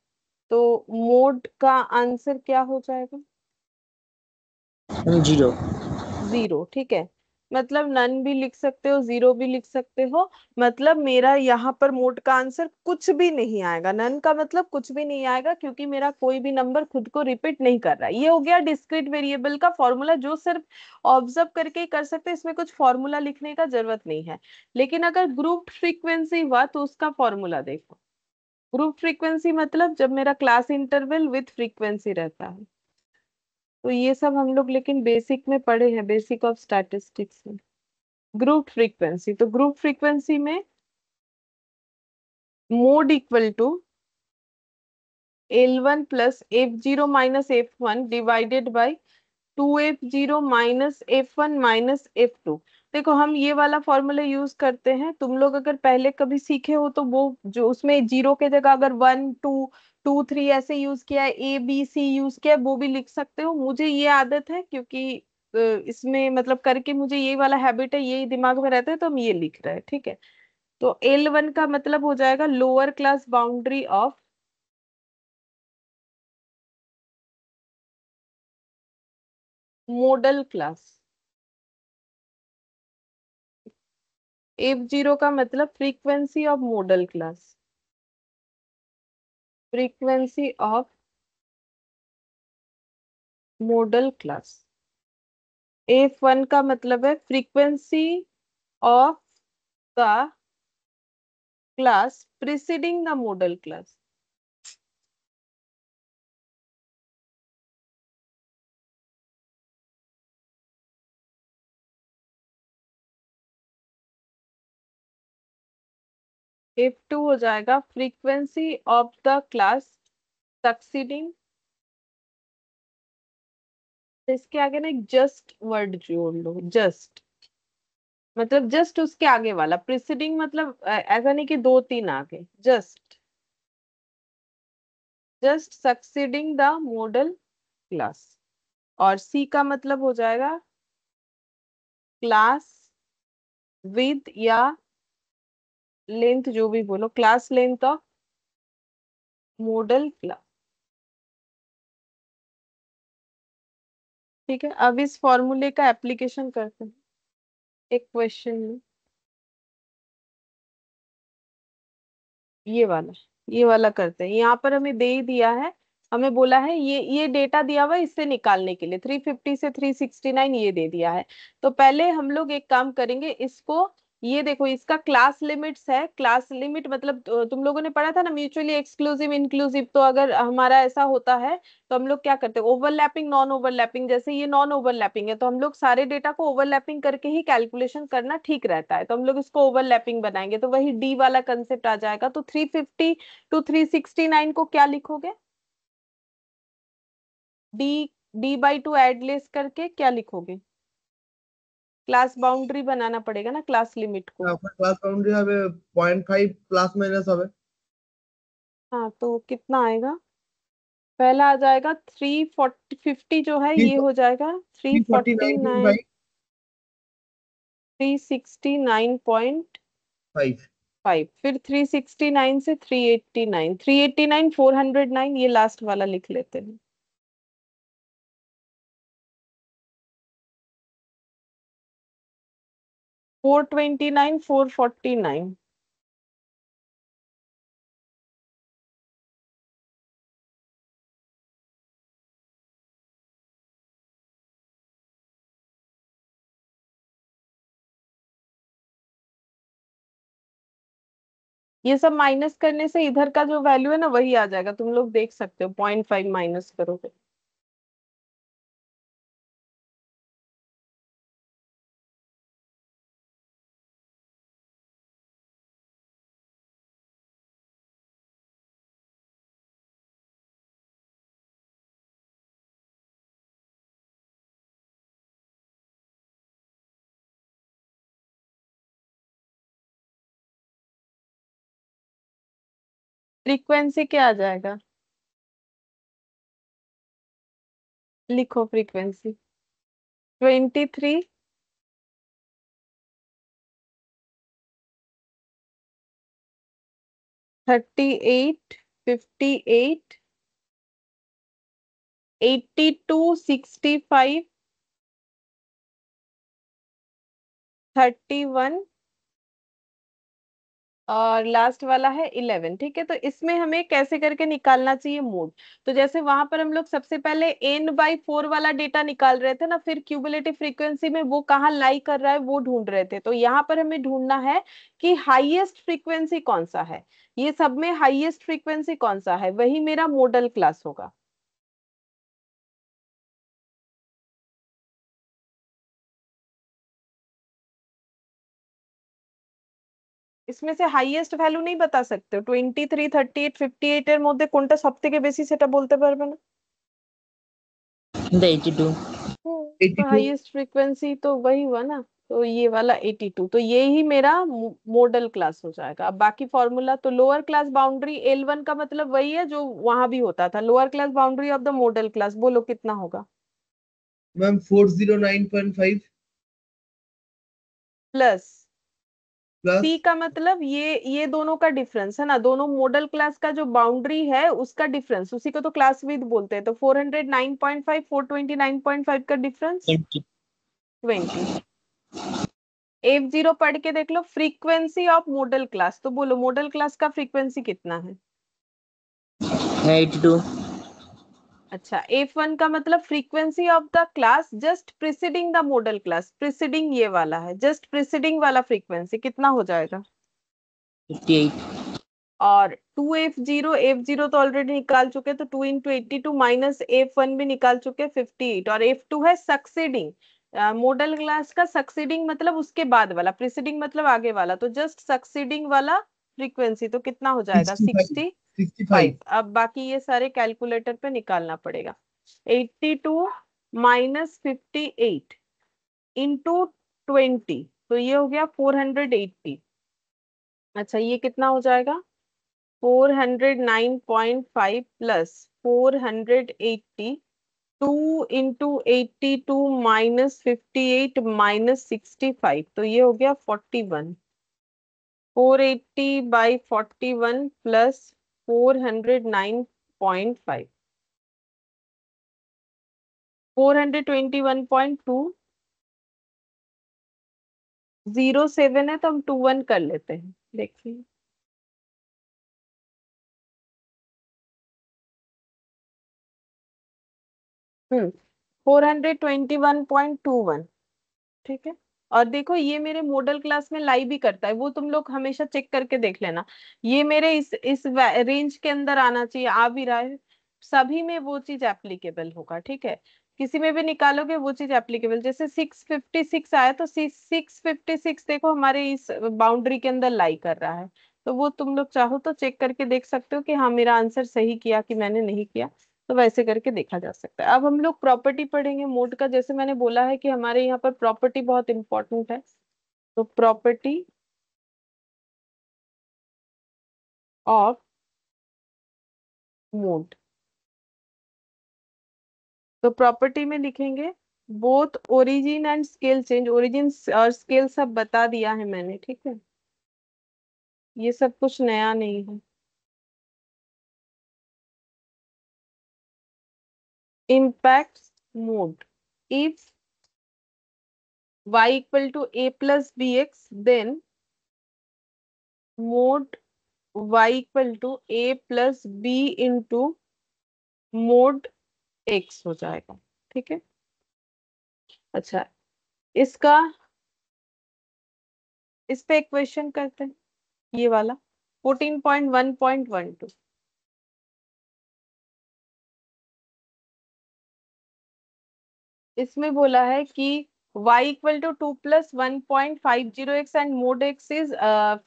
तो मोड का आंसर क्या हो जाएगा? मैम 0। 0। ठीक है, मतलब नन भी लिख सकते हो, 0 भी लिख सकते हो। मतलब मेरा यहाँ पर मोड का आंसर कुछ भी नहीं आएगा। नन का मतलब कुछ भी नहीं आएगा, क्योंकि मेरा कोई भी नंबर खुद को रिपीट नहीं कर रहा है। ये हो गया डिस्क्रीट वेरिएबल का फॉर्मूला, जो सिर्फ ऑब्जर्व करके ही कर सकते हैं, इसमें कुछ फॉर्मूला लिखने का जरूरत नहीं है। लेकिन अगर ग्रुप फ्रीक्वेंसी हुआ तो उसका फॉर्मूला देखो। ग्रुप फ्रीक्वेंसी मतलब जब मेरा क्लास इंटरवल विथ फ्रीक्वेंसी रहता है। तो ये सब हम लोग लेकिन बेसिक में पढ़े हैं, बेसिक ऑफ स्टैटिस्टिक्स में। ग्रुप फ्रीक्वेंसी, तो ग्रुप फ्रीक्वेंसी में mode equal to L1 plus F0 minus F1 divided by 2F0 minus F1 minus F2। देखो हम ये वाला फॉर्मूला यूज करते हैं, तुम लोग अगर पहले कभी सीखे हो तो वो जो उसमें जीरो के जगह अगर 1, 2, 2, 3 ऐसे यूज किया है, ABC यूज किया है, वो भी लिख सकते हो। मुझे ये आदत है क्योंकि इसमें मतलब करके मुझे यही वाला हैबिट है, यही दिमाग में रहता है, तो हम ये लिख रहे हैं। ठीक है, तो L1 का मतलब हो जाएगा lower class boundary of model class. F0 का मतलब frequency of model class, frequency of model class. F1 का मतलब है frequency of the class preceding the model class. F2 हो जाएगा frequency of the class succeeding. इसके आगे ना एक जस्ट वर्ड जोड़ लो, जस्ट मतलब जस्ट उसके आगे वाला। प्रीसीडिंग मतलब ऐसा नहीं कि दो तीन आगे, just just succeeding the model class. और सी का मतलब हो जाएगा क्लास विद या लेंथ, जो भी बोलो, class length of model class. ठीक है, अब इस फॉर्मूले का एप्लीकेशन करते हैं। एक क्वेश्चन में ये वाला करते हैं। यहाँ पर हमें दे ही दिया है, हमें बोला है ये डेटा दिया हुआ है, इससे निकालने के लिए 350 से 369 ये दे दिया है। तो पहले हम लोग एक काम करेंगे, इसको ये देखो, इसका क्लास लिमिट्स है। क्लास लिमिट मतलब तुम लोगों ने पढ़ा था ना, म्यूचुअली एक्सक्लूसिव इंक्लूसिव। तो अगर हमारा ऐसा होता है तो हम लोग क्या करते हैं, ओवरलैपिंग नॉन ओवरलैपिंग। जैसे ये नॉन ओवरलैपिंग है तो हम लोग सारे डेटा को ओवरलैपिंग करके ही कैलकुलेशन करना ठीक रहता है, तो हम लोग इसको ओवरलैपिंग बनाएंगे। तो वही डी वाला कंसेप्ट आ जाएगा। तो 350 टू 369 को क्या लिखोगे, डी डी/2 एडलेस करके क्या लिखोगे? क्लास बाउंड्री बनाना पड़ेगा ना, क्लास लिमिट को। আপনার ক্লাস বাউন্ডারি হবে 0.5 প্লাস মাইনাস হবে हाँ तो कितना आएगा? पहला आ जाएगा 350 जो है ये हो जाएगा 349.5 369.5। फिर 369 से 389, 389 409, ये लास्ट वाला लिख लेते हैं। फोर 429 449। ये सब माइनस करने से इधर का जो वैल्यू है ना वही आ जाएगा, तुम लोग देख सकते हो। 0.5 माइनस करोगे। फ्रीक्वेंसी क्या आ जाएगा, लिखो फ्रीक्वेंसी। 23, 38, 58, 82, 65, 31 और लास्ट वाला है 11। ठीक है, तो इसमें हमें कैसे करके निकालना चाहिए मोड। तो जैसे वहां पर हम लोग सबसे पहले n/4 वाला डेटा निकाल रहे थे ना, फिर क्यूमुलेटिव फ्रीक्वेंसी में वो कहाँ लाई कर रहा है वो ढूंढ रहे थे। तो यहाँ पर हमें ढूंढना है कि हाईएस्ट फ्रीक्वेंसी कौन सा है, ये सब में हाईएस्ट फ्रीक्वेंसी कौन सा है, वही मेरा मॉडल क्लास होगा। इसमें से हाईएस्ट वैल्यू नहीं बता सकते हो? 23, 38, 58 এর মধ্যে কোনটা সব থেকে বেশি সেটা বলতে পারবে না? The 82। तो 82 हाईएस्ट फ्रीक्वेंसी तो वही हुआ ना, तो ये वाला 82। तो ये ही मेरा मॉडल क्लास हो जाएगा। अब बाकी फॉर्मूला तो लोअर क्लास बाउंड्री L1 का मतलब वही है जो वहां भी होता था, lower class boundary of the model class. बोलो कितना होगा? मैम 409.5 प्लस प्लस सी का मतलब ये दोनों का डिफरेंस है ना, दोनों मॉडल क्लास का जो बाउंड्री है उसका डिफरेंस, उसी को तो क्लास विद बोलते हैं। तो 409.5 429.5 का डिफरेंस 20। 20। F0 पढ़ के देख लो, फ्रीक्वेंसी ऑफ मॉडल क्लास। तो बोलो मॉडल क्लास का फ्रीक्वेंसी कितना है? 82। अच्छा, F1 का मतलब frequency of the class just preceding the model class. Preceding ये वाला है, जस्ट प्रिसीडिंग वाला फ्रीक्वेंसी कितना हो जाएगा? 58। और 2F0, F0 तो ऑलरेडी निकाल चुके, तो 2 × 82 माइनस F1 भी निकाल चुके 58। और F2 है सक्सीडिंग, मॉडल क्लास का सक्सीडिंग मतलब उसके बाद वाला, प्रिसीडिंग मतलब आगे वाला, तो जस्ट सक्सीडिंग वाला फ्रीक्वेंसी। तो कितना हो जाएगा? 65 65। 65 अब बाकी ये सारे कैलकुलेटर पे निकालना पड़ेगा। 82 माइनस 58 इंटू 20, तो ये हो गया 480। अच्छा, ये कितना हो जाएगा? 409.5 प्लस 480, 2 × 82 माइनस 58 माइनस 65, तो ये हो गया 41। 480/41 प्लस 409.5, 421.2। 0.7 है तो हम 2.1 कर लेते हैं, देखिए। हम्म 421.21, ठीक है। और देखो ये मेरे मॉडल क्लास में लाई भी करता है, वो तुम लोग हमेशा चेक करके देख लेना। ये मेरे इस रेंज के अंदर आना चाहिए, आ भी रहा है। सभी में वो चीज एप्लीकेबल होगा, ठीक है। किसी में भी निकालोगे वो चीज एप्लीकेबल, जैसे 656 आया तो 656 देखो हमारे इस बाउंड्री के अंदर लाई कर रहा है। तो वो तुम लोग चाहो तो चेक करके देख सकते हो कि हाँ मेरा आंसर सही किया कि मैंने नहीं किया। तो वैसे करके देखा जा सकता है। अब हम लोग प्रॉपर्टी पढ़ेंगे मोड का, जैसे मैंने बोला है कि हमारे यहाँ पर प्रॉपर्टी बहुत इंपॉर्टेंट है। तो प्रॉपर्टी ऑफ मोड, तो प्रॉपर्टी में लिखेंगे both origin and scale change. Origin और स्केल सब बता दिया है मैंने, ठीक है। ये सब कुछ नया नहीं है। Impact mode, if y equal to a plus bx, then mode y equal to a plus b into mode x हो जाएगा, ठीक है। अच्छा, इसका इस पे एक क्वेश्चन करते हैं, ये वाला 14.1.12। इसमें बोला है कि y equal to 2 + 1.50x and mode x is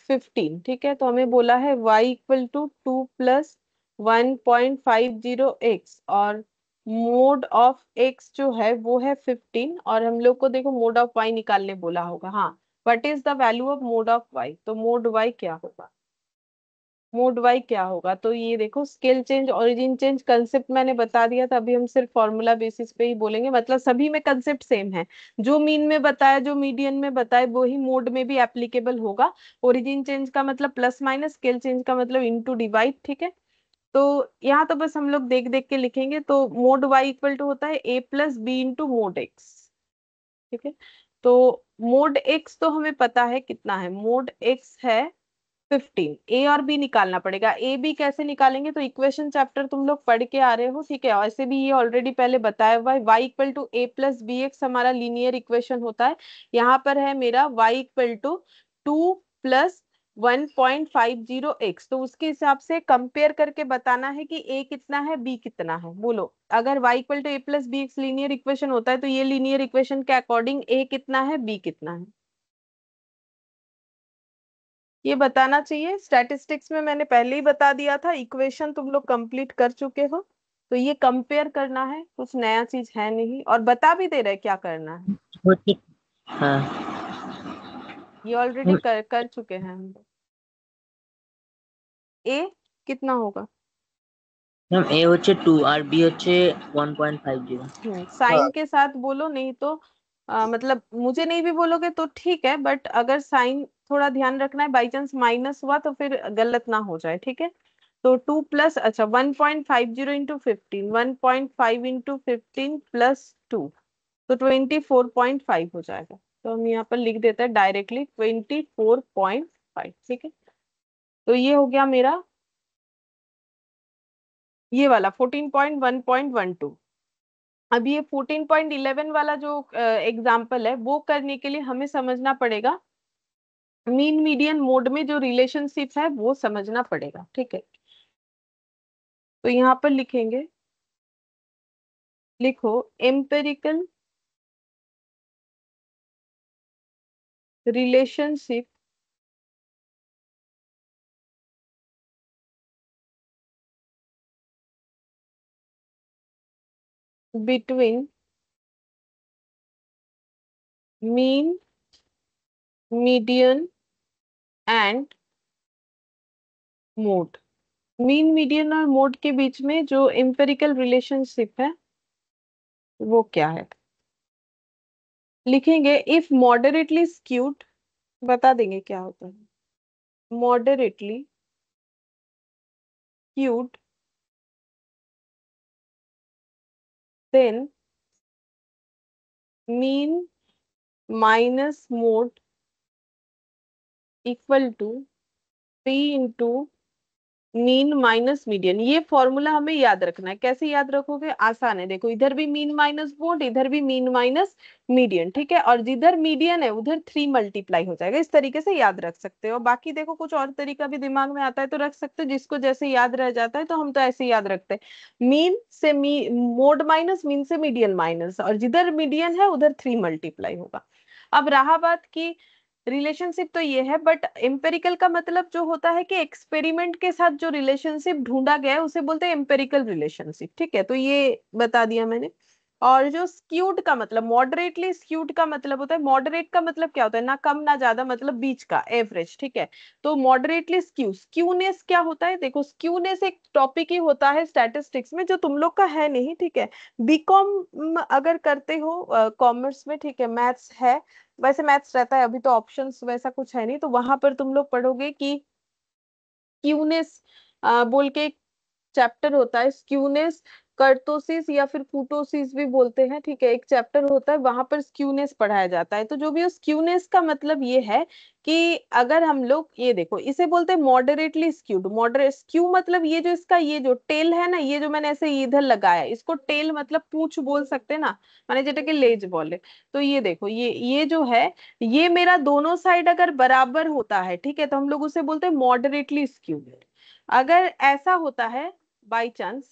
15, ठीक है। तो हमें बोला है y इक्वल टू 2 + 1.50x और मोड ऑफ x जो है वो है 15, और हम लोग को देखो मोड ऑफ y निकालने बोला होगा। हाँ, what is the value of mode of y, तो मोड y क्या होगा, मोड वाई क्या होगा। तो ये देखो scale change origin change concept मैंने बता दिया था, अभी हम सिर्फ फॉर्मूला बेसिस पे ही बोलेंगे, मतलब सभी में कंसेप्ट सेम है। जो मीन में बताया, जो मीडियन में बताया, वो ही मोड में भी एप्लीकेबल होगा। ओरिजिन चेंज का मतलब प्लस माइनस, स्केल चेंज का मतलब इनटू डिवाइड, ठीक है। तो यहाँ तो बस हम लोग देख देख के लिखेंगे। तो मोड वाई इक्वल टू होता है a plus b into mode x, ठीक है। तो मोड एक्स तो हमें पता है कितना है, मोड एक्स है 15। ए और बी निकालना पड़ेगा। ए बी कैसे निकालेंगे, तो इक्वेशन चैप्टर तुम लोग पढ़ के आ रहे हो, ठीक है। वैसे भी ये ऑलरेडी पहले बताया हुआ है, y equal to a plus b x हमारा लीनियर इक्वेशन होता है। यहाँ पर है मेरा वाई इक्वल टू 2 + 1.50x, तो उसके हिसाब से कंपेयर करके बताना है कि ए कितना है बी कितना है। बोलो, अगर y equal to a plus b x linear equation होता है तो ये लीनियर इक्वेशन के अकॉर्डिंग ए कितना है बी कितना है, ये बताना चाहिए। स्टैटिस्टिक्स में मैंने पहले ही बता दिया था, इक्वेशन तुम लोग कंप्लीट कर चुके हो। तो ये कंपेयर करना है, कुछ नया चीज है नहीं, और बता भी दे रहे क्या करना है। होती हाँ ये ऑलरेडी कर चुके हैं हम लोग। ए कितना होगा, मैम ए হচ্ছে 2 আর বি হচ্ছে 1.50। हाँ साइन के साथ बोलो, नहीं तो मतलब मुझे नहीं भी बोलोगे तो ठीक है, बट अगर साइन थोड़ा ध्यान रखना है, बाई चांस माइनस हुआ तो फिर गलत ना हो जाए, ठीक है। तो 2 प्लस, अच्छा 1.50 इंटू 15, 1.5 इंटू 15 + 2, तो 24.5 हो जाएगा। तो हम यहाँ पर लिख देते हैं डायरेक्टली 24.5, ठीक है। तो ये हो गया मेरा ये वाला 14.1.12। अब ये 14.11 वाला जो एग्जाम्पल है वो करने के लिए हमें समझना पड़ेगा मीन मीडियन मोड में जो रिलेशनशिप है वो समझना पड़ेगा, ठीक है। तो यहाँ पर लिखेंगे, लिखो empirical relationship between mean median and mode. Mean median और मोड के बीच में जो एम्पेरिकल रिलेशनशिप है वो क्या है, लिखेंगे इफ मॉडरेटली स्क्यूड, बता देंगे क्या होता है moderately skewed, then mean minus mode equal to p into mean minus median. ये फॉर्मूला हमें याद रखना है। कैसे याद रखोगे? आसान है, देखो इधर भी मीन माइनस मोड, इधर भी मीन माइनस मीडियन, ठीक है। और जिधर मीडियन है उधर 3 मल्टीप्लाई हो जाएगा। इस तरीके से याद रख सकते हो। बाकी देखो कुछ और तरीका भी दिमाग में आता है तो रख सकते हो, जिसको जैसे याद रह जाता है। तो हम तो ऐसे ही याद रखते हैं, मीन से मोड माइनस, मीन से मीडियन माइनस, और जिधर मीडियन है उधर 3 मल्टीप्लाई होगा। अब रहा बात की रिलेशनशिप, तो ये है, बट एम्पेरिकल का मतलब जो होता है कि एक्सपेरिमेंट के साथ जो रिलेशनशिप ढूंढा गया है उसे बोलते हैं एम्पेरिकल रिलेशनशिप, ठीक है। तो ये बता दिया मैंने। और जो स्क्यूड का मतलब, मॉडरेटली स्क्यूड का मतलब होता है, मॉडरेट का मतलब क्या होता है? ना कम ना ज्यादा, मतलब बीच का, एवरेज, ठीक है। तो मॉडरेटली स्क्यू, स्क्यूनेस क्या होता है? देखो स्क्यूनेस एक टॉपिक ही होता है स्टैटिस्टिक्स में, जो तुम लोग का है नहीं, ठीक है। बीकॉम अगर करते हो कॉमर्स में, ठीक है, मैथ्स है, वैसे मैथ्स रहता है, अभी तो ऑप्शंस वैसा कुछ है नहीं, तो वहां पर तुम लोग पढ़ोगे कि क्यूनेस बोल के एक चैप्टर होता है, स्क्यूनेस कर्टोसिस या फिर कुटोसिस भी बोलते हैं, ठीक है। एक चैप्टर होता है वहां पर स्क्यूनेस पढ़ाया जाता है। तो जो भी स्क्यूनेस का मतलब ये है कि अगर हम लोग ये देखो, इसे बोलते हैं मॉडरेटली स्क्यूड। मॉडरेट स्क्यू मतलब ये जो इसका ये जो टेल है ना, ये जो मैंने ऐसे इधर लगाया, इसको टेल मतलब पूंछ बोल सकते हैं ना, माने जेटा के लेज बोले। तो ये देखो, ये जो है, ये मेरा दोनों साइड अगर बराबर होता है, ठीक है, तो हम लोग उसे बोलते हैं मॉडरेटली स्क्यूड। अगर ऐसा होता है बाई चांस,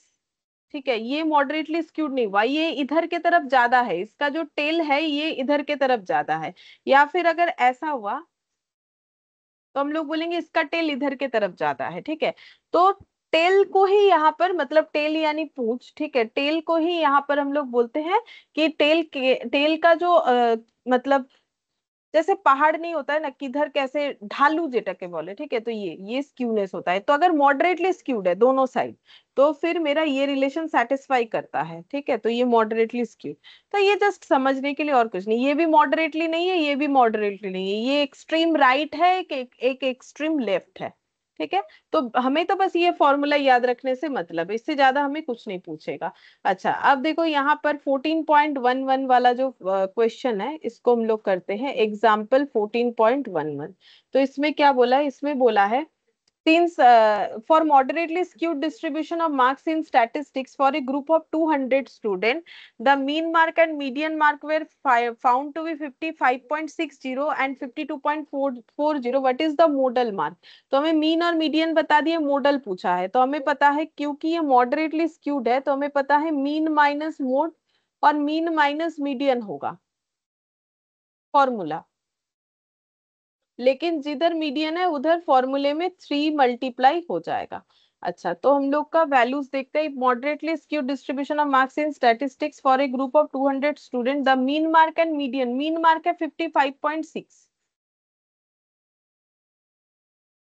ठीक है, ये मॉडरेटली स्क्यूड नहीं हुआ, ये इधर के तरफ ज्यादा है, इसका जो टेल है ये इधर के तरफ ज्यादा है, या फिर अगर ऐसा हुआ तो हम लोग बोलेंगे इसका टेल इधर के तरफ ज्यादा है, ठीक है। तो टेल को ही यहाँ पर, मतलब टेल यानी पूंछ, ठीक है, टेल को ही यहाँ पर हम लोग बोलते हैं कि टेल का जो मतलब जैसे पहाड़ नहीं होता है ना, किधर कैसे ढालू जेटके बोले, ठीक है। तो ये स्क्यूनेस होता है। तो अगर मॉडरेटली स्क्यूड है दोनों साइड, तो फिर मेरा ये रिलेशन सेटिस्फाई करता है, ठीक है। तो ये मॉडरेटली स्क्यूड। तो ये जस्ट समझने के लिए, और कुछ नहीं। ये भी मॉडरेटली नहीं है, ये भी मॉडरेटली नहीं है, ये एक्सट्रीम राइट है, एक एक्सट्रीम लेफ्ट है, ठीक है। तो हमें तो बस ये फॉर्मूला याद रखने से मतलब है, इससे ज्यादा हमें कुछ नहीं पूछेगा। अच्छा, अब देखो यहाँ पर 14.11 वाला जो क्वेश्चन है, इसको हम लोग करते हैं एग्जाम्पल 14.11। तो इसमें क्या बोला है? इसमें बोला है, since for moderately skewed distribution of marks in statistics for a group of 200 students, the mean mark and median mark were found to be 55.60 and 52.40. What is the modal mark? तो हमें मीन और median बता दिए, model पूछा है। तो हमें पता है क्योंकि ये मॉडरेटली स्क्यूड है, तो हमें पता है मीन माइनस मोड और मीन माइनस मीडियन होगा फॉर्मूला। लेकिन जिधर मीडियन है उधर फॉर्मूले में 3 मल्टीप्लाई हो जाएगा। अच्छा, तो हम लोग का वैल्यूज देखते हैं। Moderately skewed distribution of marks in statistics for a group of 200 student, the mean mark and median, mean mark है 55.6,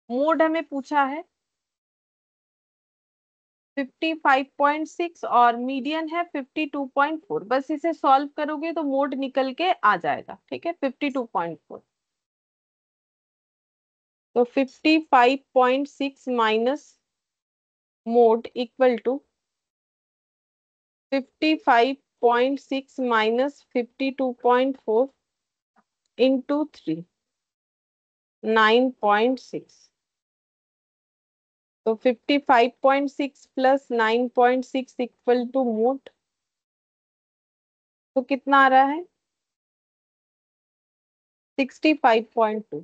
मोड हमें पूछा है 55.6 और मीडियन है 52.4। बस इसे सॉल्व करोगे तो मोड निकल के आ जाएगा, ठीक है, 52.4। तो 55.6 minus mode equal to 55.6 minus 52.4 into 3, 9.6। तो 55.6 प्लस 9.6 इक्वल टू मोड, तो कितना आ रहा है? 65.2।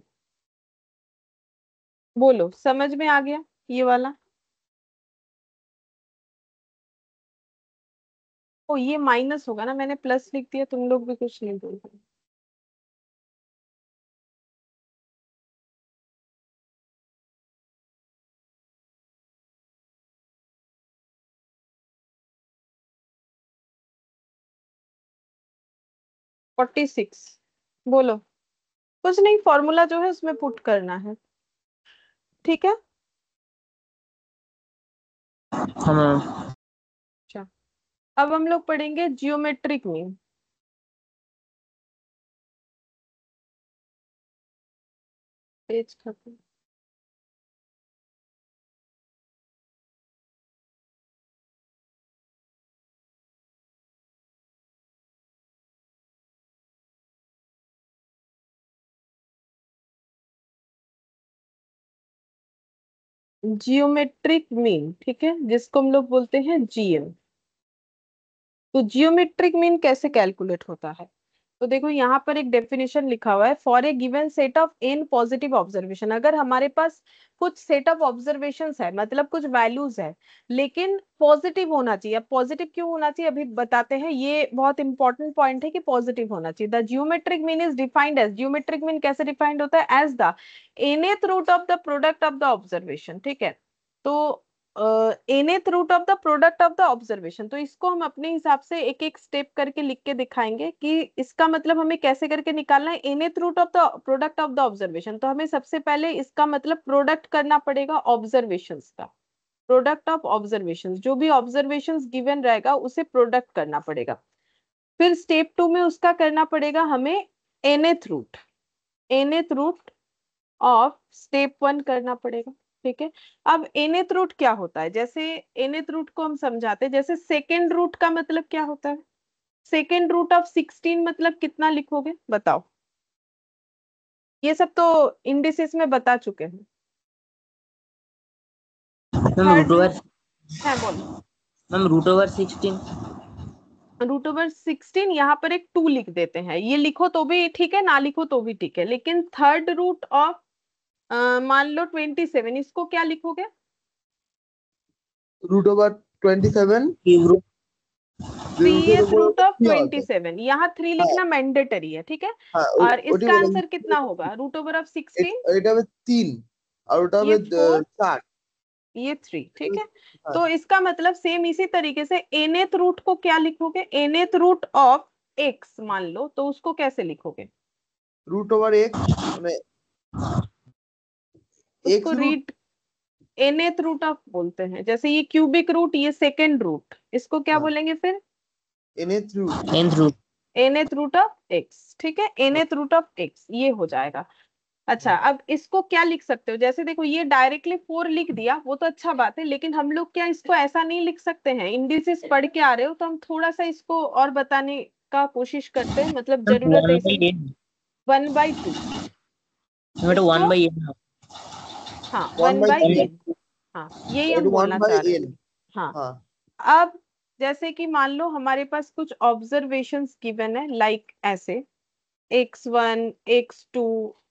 बोलो, समझ में आ गया ये वाला? ओ, ये माइनस होगा ना, मैंने प्लस लिख दिया, तुम लोग भी कुछ नहीं बोल रहे। Forty six. बोलो। कुछ नहीं, फॉर्मूला जो है उसमें पुट करना है, ठीक है। हाँ मैम। अच्छा, अब हम लोग पढ़ेंगे जियोमेट्रिक मीन। पेज खत्म। जियोमेट्रिक मीन, ठीक है, जिसको हम लोग बोलते हैं जीएम। तो जियोमेट्रिक मीन कैसे कैलकुलेट होता है? तो देखो यहाँ पर एक डेफिनेशन लिखा हुआ है, for a given set of n positive observation. अगर हमारे पास कुछ सेट ऑफ ऑब्जर्वेशंस है, मतलब कुछ वैल्यूज है, लेकिन पॉजिटिव होना चाहिए। अब पॉजिटिव क्यों होना चाहिए अभी बताते हैं, ये बहुत इंपॉर्टेंट पॉइंट है कि पॉजिटिव होना चाहिए। The geometric mean is defined as, geometric mean कैसे डिफाइंड होता है? As the nth root of the product of the observation, ठीक है। तो nth root of the product of the observation, तो इसको हम अपने हिसाब से एक एक स्टेप करके लिख के दिखाएंगे कि इसका मतलब हमें कैसे करके निकालना है। nth root of the product of the observation, तो हमें सबसे पहले इसका मतलब प्रोडक्ट करना पड़ेगा ऑब्जर्वेशंस का। प्रोडक्ट ऑफ ऑब्जर्वेशंस, जो भी ऑब्जर्वेशंस गिवन रहेगा उसे प्रोडक्ट करना पड़ेगा। फिर स्टेप 2 में उसका करना पड़ेगा हमें nth root, nth root of step 1 करना पड़ेगा, ठीक है। अब nth रूट क्या होता है? जैसे nth रूट को हम समझाते हैं, जैसे सेकेंड रूट का मतलब क्या होता है? सेकेंड रूट ऑफ 16 मतलब कितना लिखोगे बताओ? ये सब तो इंडिसेस में बता चुके हैं। Ma'am third root root over, है, बोलो। Ma'am root over 16। Root over 16, यहाँ पर एक 2 लिख देते हैं, ये लिखो तो भी ठीक है, ना लिखो तो भी ठीक है। लेकिन थर्ड रूट ऑफ मान लो 27, इसको क्या लिखोगे? √27 क्यूब रूट। रूटेर थ्रीएथ উপর रूट ऑफ 3 হবে। 27, यहाँ 3 হ্যাঁ लिखना मैंडेटरी है, ठीक है। হ্যাঁ और ওটি इसका বললাম। आंसर कितना होगा? रूट ओवर ऑफ 16, এটা হবে 3 আর ওটা ये হবে 4, 4। ये 3, ठीक है। হ্যাঁ तो इसका मतलब सेम इसी तरीके से nth रूट को क्या लिखोगे? nth रूट ऑफ x मान लो, तो उसको कैसे लिखोगे? √x মানে उसको x root. Read nth root of बोलते हैं। जैसे ये क्यूबिक रूट, ये सेकेंड रूट, इसको क्या हाँ बोलेंगे फिर? nth root. nth root. nth root of x, ठीक है, nth रूट ऑफ x ये हो जाएगा। अच्छा, अब इसको क्या लिख सकते हो? जैसे देखो ये डायरेक्टली 4 लिख दिया, वो तो अच्छा बात है, लेकिन हम लोग क्या इसको ऐसा नहीं लिख सकते हैं? इंडिसेस पढ़ के आ रहे हो तो हम थोड़ा सा इसको और बताने का कोशिश करते हैं, मतलब जरूरत है वन बाई इसकी। एन। 1/2, बेटा वन इसको, बाई एन। हाँ 1 one by by n। N, हाँ यही हम এটা 1 बोलना বাই चाह रहे हैं। n। हाँ, हाँ अब जैसे कि मान लो हमारे पास कुछ ऑब्जर्वेशंस गिवन है, लाइक ऐसे x1, x2,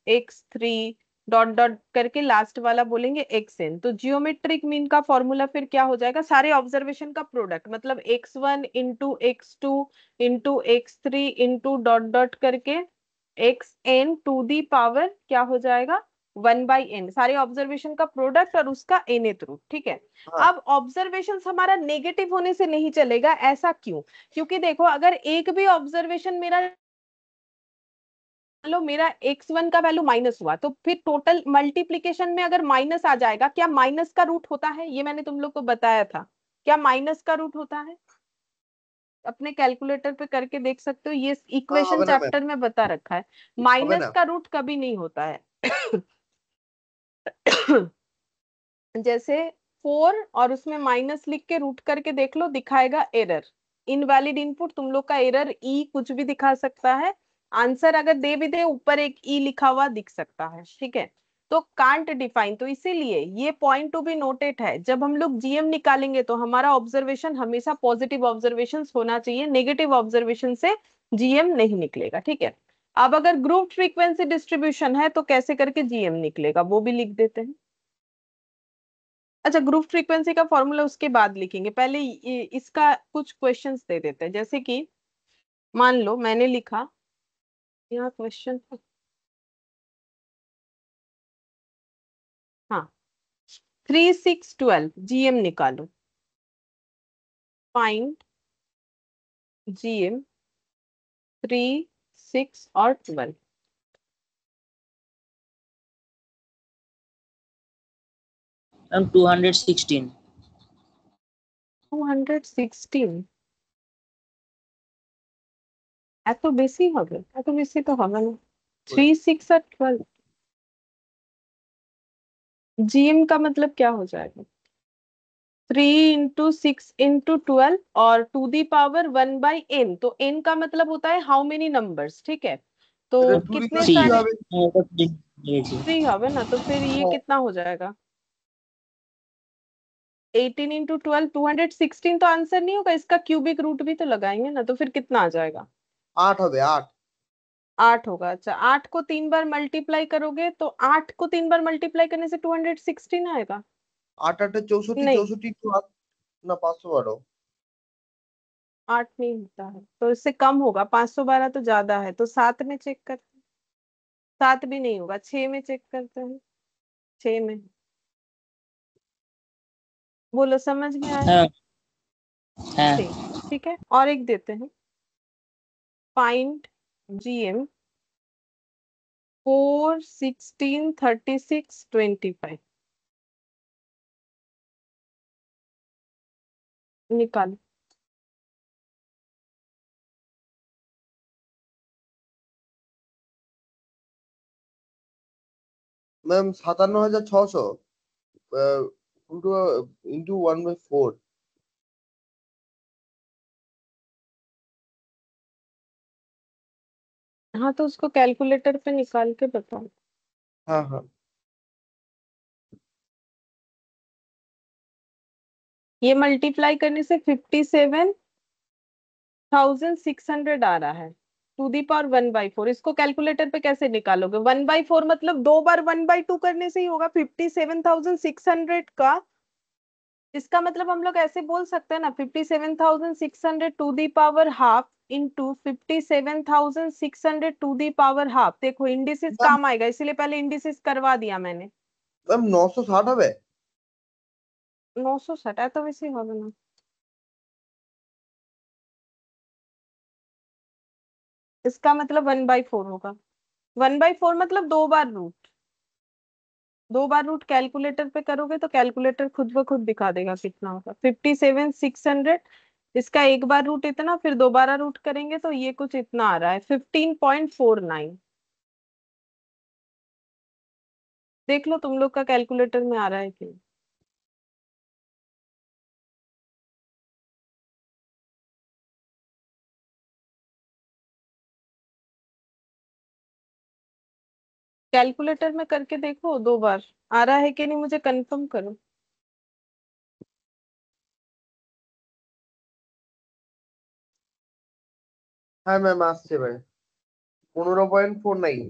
x3 dot dot करके लास्ट वाला बोलेंगे xn। तो जियोमेट्रिक मीन का फॉर्मूला फिर क्या हो जाएगा? सारे ऑब्जर्वेशन का प्रोडक्ट, मतलब x1 into x2 into x3 into dot dot करके xn टू दी पावर क्या हो जाएगा? 1/n, सारे ऑब्जर्वेशन का प्रोडक्ट और उसका nth रूट, ठीक है। हाँ अब ऑब्जर्वेशन हमारा नेगेटिव होने से नहीं चलेगा, ऐसा क्यों? क्योंकि देखो अगर एक भी ऑब्जर्वेशन मेरा, लो मेरा x1 का वैल्यू माइनस हुआ, तो फिर टोटल मल्टीप्लीकेशन में अगर माइनस आ जाएगा, क्या माइनस का रूट होता है? ये मैंने तुम लोग को बताया था, क्या माइनस का रूट होता है? अपने कैलकुलेटर पे करके देख सकते हो, ये हाँ इक्वेशन হবে না ম্যাম। चैप्टर में बता रखा है। হবে माइनस না। का रूट कभी नहीं होता है। जैसे 4 और उसमें माइनस लिख के रूट करके देख लो, दिखाएगा एरर, इनवैलिड इनपुट। तुम लोग का एरर ई कुछ भी दिखा सकता है, आंसर अगर दे भी दे ऊपर एक ई लिखा हुआ दिख सकता है, ठीक है। तो कांट डिफाइन, तो इसीलिए ये पॉइंट टू बी नोटेड है, जब हम लोग जीएम निकालेंगे तो हमारा ऑब्जर्वेशन हमेशा पॉजिटिव ऑब्जर्वेशन होना चाहिए, नेगेटिव ऑब्जर्वेशन से जीएम नहीं निकलेगा, ठीक है। अब अगर ग्रुप फ्रीक्वेंसी डिस्ट्रीब्यूशन है तो कैसे करके जीएम निकलेगा वो भी लिख देते हैं। अच्छा, ग्रुप फ्रीक्वेंसी का फॉर्मूला उसके बाद लिखेंगे, पहले इसका कुछ क्वेश्चंस दे देते हैं। जैसे कि मान लो मैंने लिखा, यहाँ क्वेश्चन, हाँ 3, 6, 12 जीएम निकालो, फाइंड जीएम 3, 6 और 12। मैम 216। 216 এত বেশি হবে? এত বেশি তো হবে না। 3, 6 और 12, जीएम का मतलब क्या हो जाएगा? 3 इंटू 6 इंटू 12 और टू दी पावर 1/n, तो n का मतलब होता है हाउ मेनी नंबर्स, ठीक है। तो এটা 2 कितने লিখলে थ्री। 3 सारे? হবে। 3 হবে ना, तो फिर ये হ্যাঁ कितना हो जाएगा? 18 इंटू 12 216 तो आंसर नहीं होगा, इसका क्यूबिक रूट भी तो लगाएंगे ना, तो फिर कितना आ जाएगा? 8 হবে 8। 8 होगा। अच्छा, 8 को 3 बार मल्टीप्लाई करोगे तो 8 को 3 बार मल्टीप्लाई करने से 216 आएगा। 8 8 64 नहीं, 64 একটু না 512। 8 नहीं होता है, तो इससे कम होगा। 512 तो ज्यादा है, तो 7 में चेक करते हैं। 7 भी नहीं होगा, 6 में चेक करते हैं। 6 में। बोलो, समझ में आया? हाँ हाँ। 6। ठीक है, और एक देते हैं। Find GM 4 16 36 25। निकालो। Ma'am 57600 into into 1/4। हाँ, तो उसको कैलकुलेटर पे निकाल के बताओ। हाँ हाँ। ये मल्टीप्लाई करने से 57,600 आ रहा है, टू दी पावर 1/4। इसको कैलकुलेटर पे कैसे निकालोगे? 1/4 मतलब 2 बार 1/2 करने से ही होगा 57,600 का। इसका मतलब हम लोग ऐसे बोल सकते हैं ना, 57,600 to the power half into 57,600 to the power half. देखो, इंडिसेस ম্যাম काम आएगा, इसीलिए पहले इंडिसेस करवा दिया मैंने। ম্যাম 960 হবে। 960 है तो वैसे होगा ना। इसका मतलब 1/4 होगा। 1/4 मतलब 2 बार रूट। 2 बार रूट कैलकुलेटर पे करोगे तो कैलकुलेटर खुद ब खुद दिखा देगा कितना होगा। 57,600, इसका 1 बार रूट इतना, फिर दोबारा रूट करेंगे तो ये कुछ इतना आ रहा है, 15.49। देख लो तुम लोग का कैलकुलेटर में आ रहा है कि। कैलकुलेटर में करके देखो 2 बार, आ रहा है कि नहीं मुझे कंफर्म करो। হ্যাঁ ম্যাম আসছে ভাই 15.49।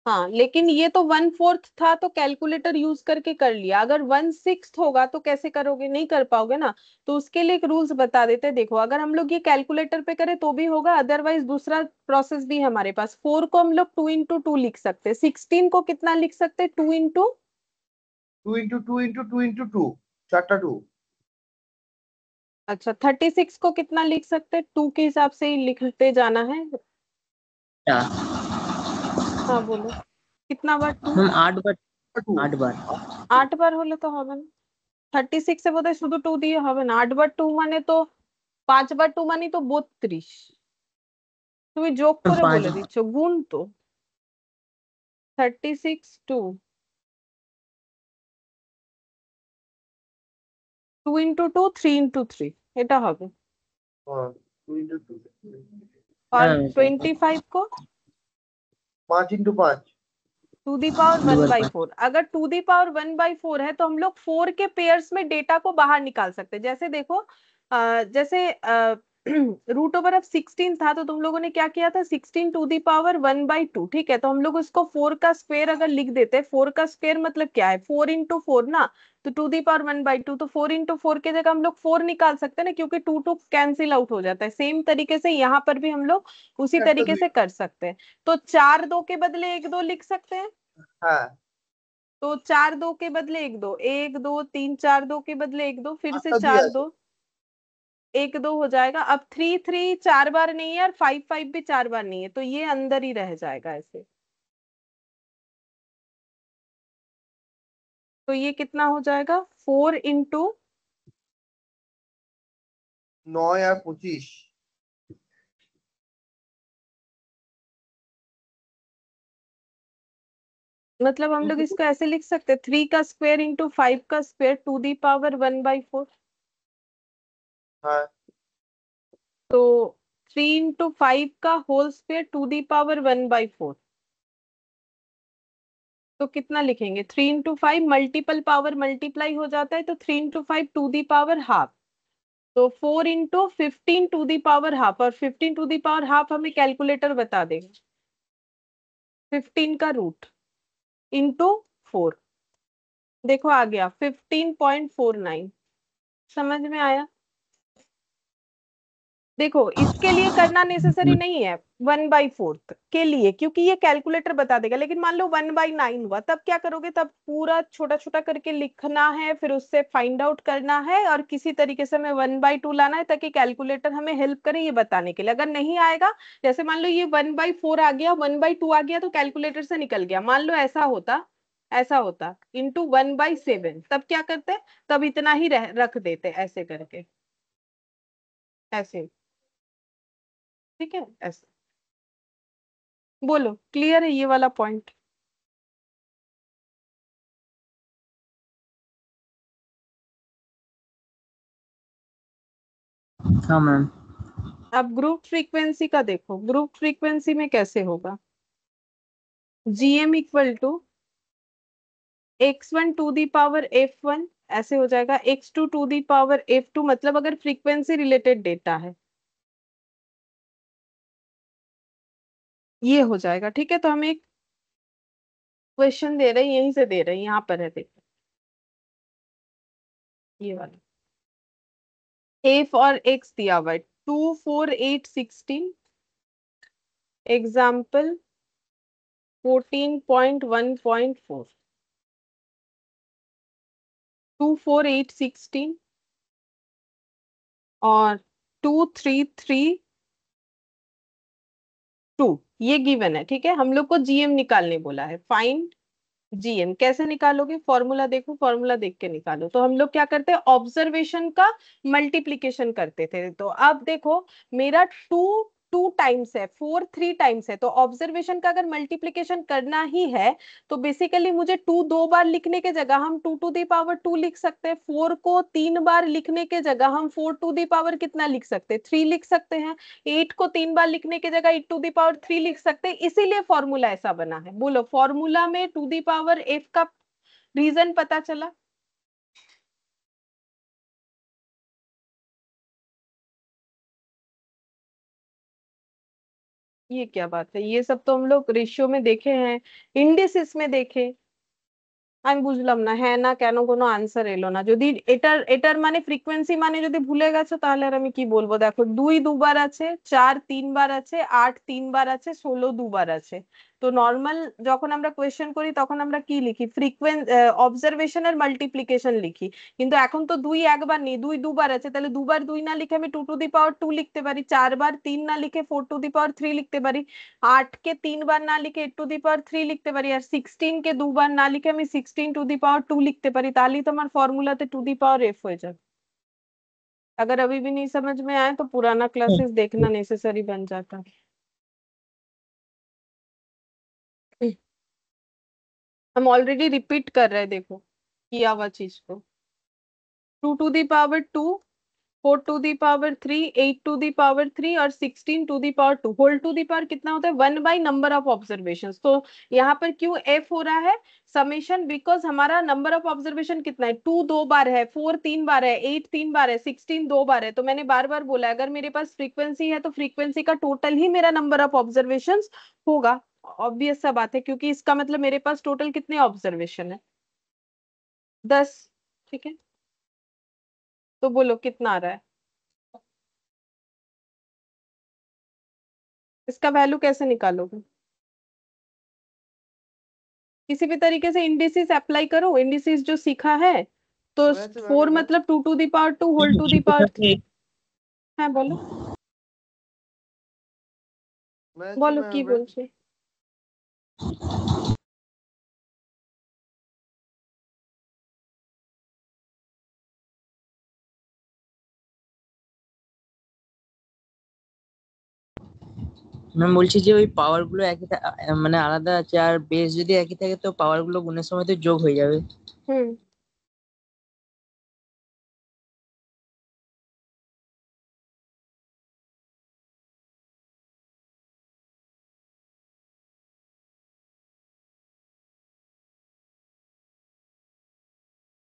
हाँ, लेकिन ये तो 1/4 था तो कैलकुलेटर यूज करके कर लिया। अगर 1/6 होगा तो कैसे करोगे? नहीं कर पाओगे ना। तो उसके लिए एक रूल्स बता देते हैं। देखो, अगर हम लोग ये कैलकुलेटर पे करें तो भी होगा, अदरवाइज दूसरा प्रोसेस भी है हमारे पास। 4 को हम लोग 2 इंटू 2 लिख सकते हैं। 16 को कितना लिख सकते हैं? 2 इंटू। 2 into 2 into 2 into 2 चारটা 2। अच्छा, 36 को कितना लिख सकते हैं? 2 के हिसाब से ही लिखते जाना है। हाँ, हाँ, बोलो। कितना बार 2? मैम 8 बार। 2। 8 बार। 8 बार হলে তো হবে না। 36 বোধহয় শুধু 2 দিয়ে হবে না। 8 বার 2 মানে তো, 5 বার 2 মানে তো 32। তুমি যোগ করে पाँच বলে দিচ্ছ, গুণ তো। 36 2, 2 इंटू 2 3 इंटू 3, এটা হবে। हाँ 2 इंटू 2। और हाँ सर। 25 को 5 इंटू 5। टू दी पावर दो वन बार बाई पाँच। फोर अगर टू दी पावर 1/4 है तो हम लोग 4 के पेयर्स में डेटा को बाहर निकाल सकते हैं। जैसे देखो, जैसे √16 था तो तुम लोगों ने क्या किया था? 16 टू दी पावर 1/2। ठीक है, तो हम लोग उसको 4 का स्क्वायर अगर लिख देते, 4 का स्क्वायर मतलब क्या है? 4 इंटू 4 ना। तो टू दी पावर 1/2, तो 4 इंटू 4 की जगह हम लोग 4 निकाल सकते हैं ना, क्योंकि 2 2 कैंसिल आउट हो जाता है। सेम तरीके से यहाँ पर भी हम लोग उसी একটা तरीके 2। से कर सकते हैं। तो 4 2 के बदले 1 2 लिख सकते हैं। हाँ तो 4 2 के बदले 1 2, 1 2 3, 4 2 के बदले 1 2, फिर से আটটা 2 चार আছে। दो 1 2 हो जाएगा। अब 3 3 4 बार नहीं है और 5 5 भी 4 बार नहीं है, तो ये अंदर ही रह जाएगा ऐसे। तो ये कितना हो जाएगा? 4 इंटू, 9 আর 25। मतलब हम लोग इसको ऐसे लिख सकते हैं, 3 का स्क्वायर इंटू 5 का स्क्वायर टू दी पावर 1/4। हाँ तो 3 इंटू 5 का whole square to the power 1/4। तो कितना लिखेंगे, 3 into 5 मल्टीपल पावर मल्टीप्लाई हो जाता है, तो 3 into 5 to the power half, तो 4 into 15 to the power half, और 15 टू दी पावर हाफ हमें कैलकुलेटर बता देगा 15 का रूट इंटू 4। देखो आ गया 15.49। समझ में आया? देखो इसके लिए करना नेसेसरी नहीं है 1/4 के लिए, क्योंकि ये कैलकुलेटर बता देगा, लेकिन मान लो 1/9 हुआ, तब क्या करोगे, तब पूरा छोटा छोटा करके लिखना है, फिर उससे फाइंड आउट करना है, और किसी तरीके से हमें 1/2 लाना है, ताकि कैलकुलेटर हमें हेल्प करे ये बताने के लिए। अगर नहीं आएगा, जैसे मान लो ये 1/4 आ गया, 1/2 आ गया, तो कैलकुलेटर से निकल गया, मान लो ऐसा होता ×1/7, तब क्या करते, तब इतना ही रख देते ऐसे करके, ऐसे। ठीक है, ऐसे। बोलो क्लियर है ये वाला पॉइंट? हाँ मैम। अब ग्रुप फ्रीक्वेंसी का देखो, ग्रुप फ्रीक्वेंसी में कैसे होगा, GM = x1 to the power f1, ऐसे हो जाएगा, x2 to the power f2, मतलब अगर फ्रीक्वेंसी रिलेटेड डेटा है ये हो जाएगा। ठीक है, तो हम एक क्वेश्चन दे रहे हैं, यहीं से दे रहे हैं, यहाँ पर है देखो, ये वाला f और x दिया हुआ है 2 4 8 16, एग्जाम्पल 14.1.4, 2 4 8 16 और 2 3 3 2, ये गिवन है। ठीक है, हम लोग को जीएम निकालने बोला है, फाइंड जीएम। कैसे निकालोगे, फॉर्मूला देखो, फॉर्मूला देख के निकालो। तो हम लोग क्या करते हैं, ऑब्जर्वेशन का मल्टीप्लीकेशन करते थे। तो अब देखो मेरा 2 2 टाइम्स है, 4 3 टाइम्स है, तो ऑब्जर्वेशन का अगर मल्टीप्लीकेशन करना ही है, तो बेसिकली मुझे 2 दो बार लिखने के जगह हम 2 टू दी पावर 2 लिख सकते हैं, 4 को 3 बार लिखने के जगह हम 4 टू दी पावर कितना लिख सकते हैं, 3 लिख सकते हैं, 8 को 3 बार लिखने की जगह 8 टू दी पावर 3 लिख सकते हैं। इसीलिए फॉर्मूला ऐसा बना है। बोलो, फॉर्मूला में टू दी पावर एफ का रीजन पता चला? ये क्या बात है, ये सब तो हम लोग रेशियो में देखे हैं, इंडिसिस में देखे। আমি বুঝলাম না, হ্যাঁ না কেন কোনো আনসার এলো না। যদি এটার এটার মানে ফ্রিকোয়েন্সি মানে যদি ভুলে গেছো, তাহলে আর আমি কি বলবো। দেখো 2 দুবার আছে, 4 3 বার আছে, 8 3 বার আছে, 16 দুবার আছে। তো নর্মাল যখন আমরা কোয়েশ্চেন করি তখন আমরা কি লিখি, অবজারভেশনের মাল্টিপ্লিকেশন লিখি। কিন্তু এখন তো 2 একবার নেই, 2 দুবার আছে, তাহলে দুবার 2 না লিখে আমি 2 টু দি পাওয়ার 2 লিখতে পারি, 4 বার 3 না লিখে 4 টু দি পাওয়ার 3 লিখতে পারি, 8 के 3 बार না লিখে 8 টু দি পাওয়ার 3 লিখতে পারি, আর 16 के 2 बार না লিখে আমি 16 টু দি পাওয়ার 2 লিখতে পারি। তাহলেই তো আমার ফর্মুলাতে টু দি পাওয়ার এফ হয়ে যাবে। अगर अभी भी नहीं समझ में आए तो पुराना क्लासेस देखना नेसेसरी बन जाता। हम ऑलरेडी रिपीट कर रहे हैं, देखो किया हुआ चीज को, 2 to the power 2, 4 to the power 3, 8 to the power 3 और 16 to the power 2, whole to the power कितना होता है, 1/नंबर ऑफ ऑब्जर्वेशन। तो यहाँ पर क्यों एफ हो रहा है, समेशन, बिकॉज हमारा नंबर ऑफ ऑब्जर्वेशन कितना है, 2 दो बार है, 4 3 बार है, 8 3 बार है, 16 दो बार है। तो मैंने बार बार बोला, अगर मेरे पास फ्रीक्वेंसी है तो फ्रीक्वेंसी का टोटल ही मेरा नंबर ऑफ ऑब्जर्वेशन होगा। ऑब्वियस सा बात है, क्योंकि इसका मतलब मेरे पास टोटल कितने ऑब्जर्वेशन है, 10। ठीक है, तो बोलो कितना आ रहा है, इसका वैल्यू कैसे निकालोगे, किसी भी तरीके से इंडिसेस अप्लाई करो, इंडिसेस जो सीखा है। तो मैथ मैम 4 এটা मतलब 2 to the power 2 whole to the power 3। হ্যাঁ বলো, मैथ বলো কি मैम বলছে। ম্যাম বলছি যে ওই পাওয়ার গুলো মানে আলাদা আছে, আর বেস যদি একই থাকে তো পাওয়ার গুলো গুণের সময় তো যোগ হয়ে যাবে। হুম,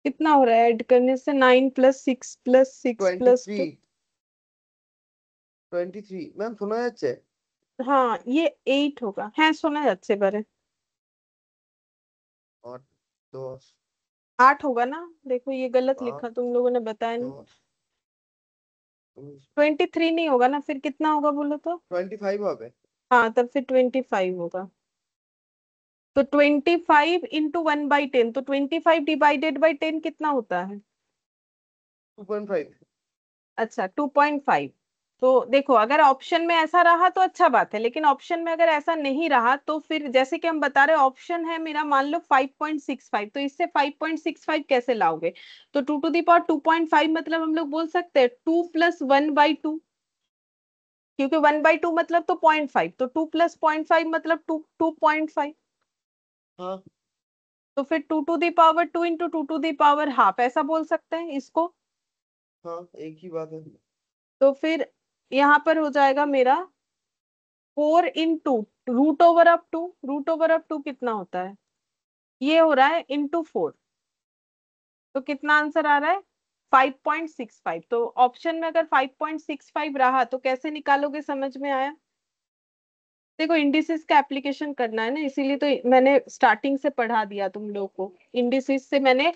कितना हो रहा है ऐड करने से? 9 + 6 + 6 + 2। 23 ম্যাম শোনা যাচ্ছে? हाँ ये 8 होगा। হ্যাঁ শোনা যাচ্ছে এবারে। 8 10 8 होगा ना? देखो ये गलत 8 लिखा, तुम लोगों ने बताया नहीं। 10 19 23 नहीं होगा ना, फिर कितना होगा बोलो तो? 25 হবে। हाँ तब फिर 25 होगा। तो 25 इंटू 1/10, तो 25 डिवाइडेड बाई 10 कितना होता है? 2.5। अच्छा 2.5। तो देखो अगर ऑप्शन में ऐसा रहा तो अच्छा बात है, लेकिन ऑप्शन में अगर ऐसा नहीं रहा तो फिर जैसे कि हम बता रहे ऑप्शन है मेरा मान लो 5.65, तो इससे 5.65 कैसे लाओगे? तो 2 टू दी पावर 2.5 मतलब हम लोग बोल सकते हैं 2 + 1/2, क्योंकि 1/2 मतलब तो 0.5, तो 2 + 0.5 मतलब 2.5। हाँ तो फिर 2 to the power 2 into 2 to the power ½ ऐसा बोल सकते हैं इसको। हाँ एक ही बात है। तो फिर यहाँ पर हो जाएगा मेरा 4 इंटू √/2। √/2 कितना होता है? ये हो रहा है ×4। तो कितना आंसर आ रहा है? 5.65। तो ऑप्शन में अगर 5.65 रहा तो कैसे निकालोगे, समझ में आया? देखो इंडिसेस का एप्लीकेशन करना है ना, इसीलिए तो मैंने स्टार्टिंग से पढ़ा दिया तुम लोग को। इंडिसेस से मैंने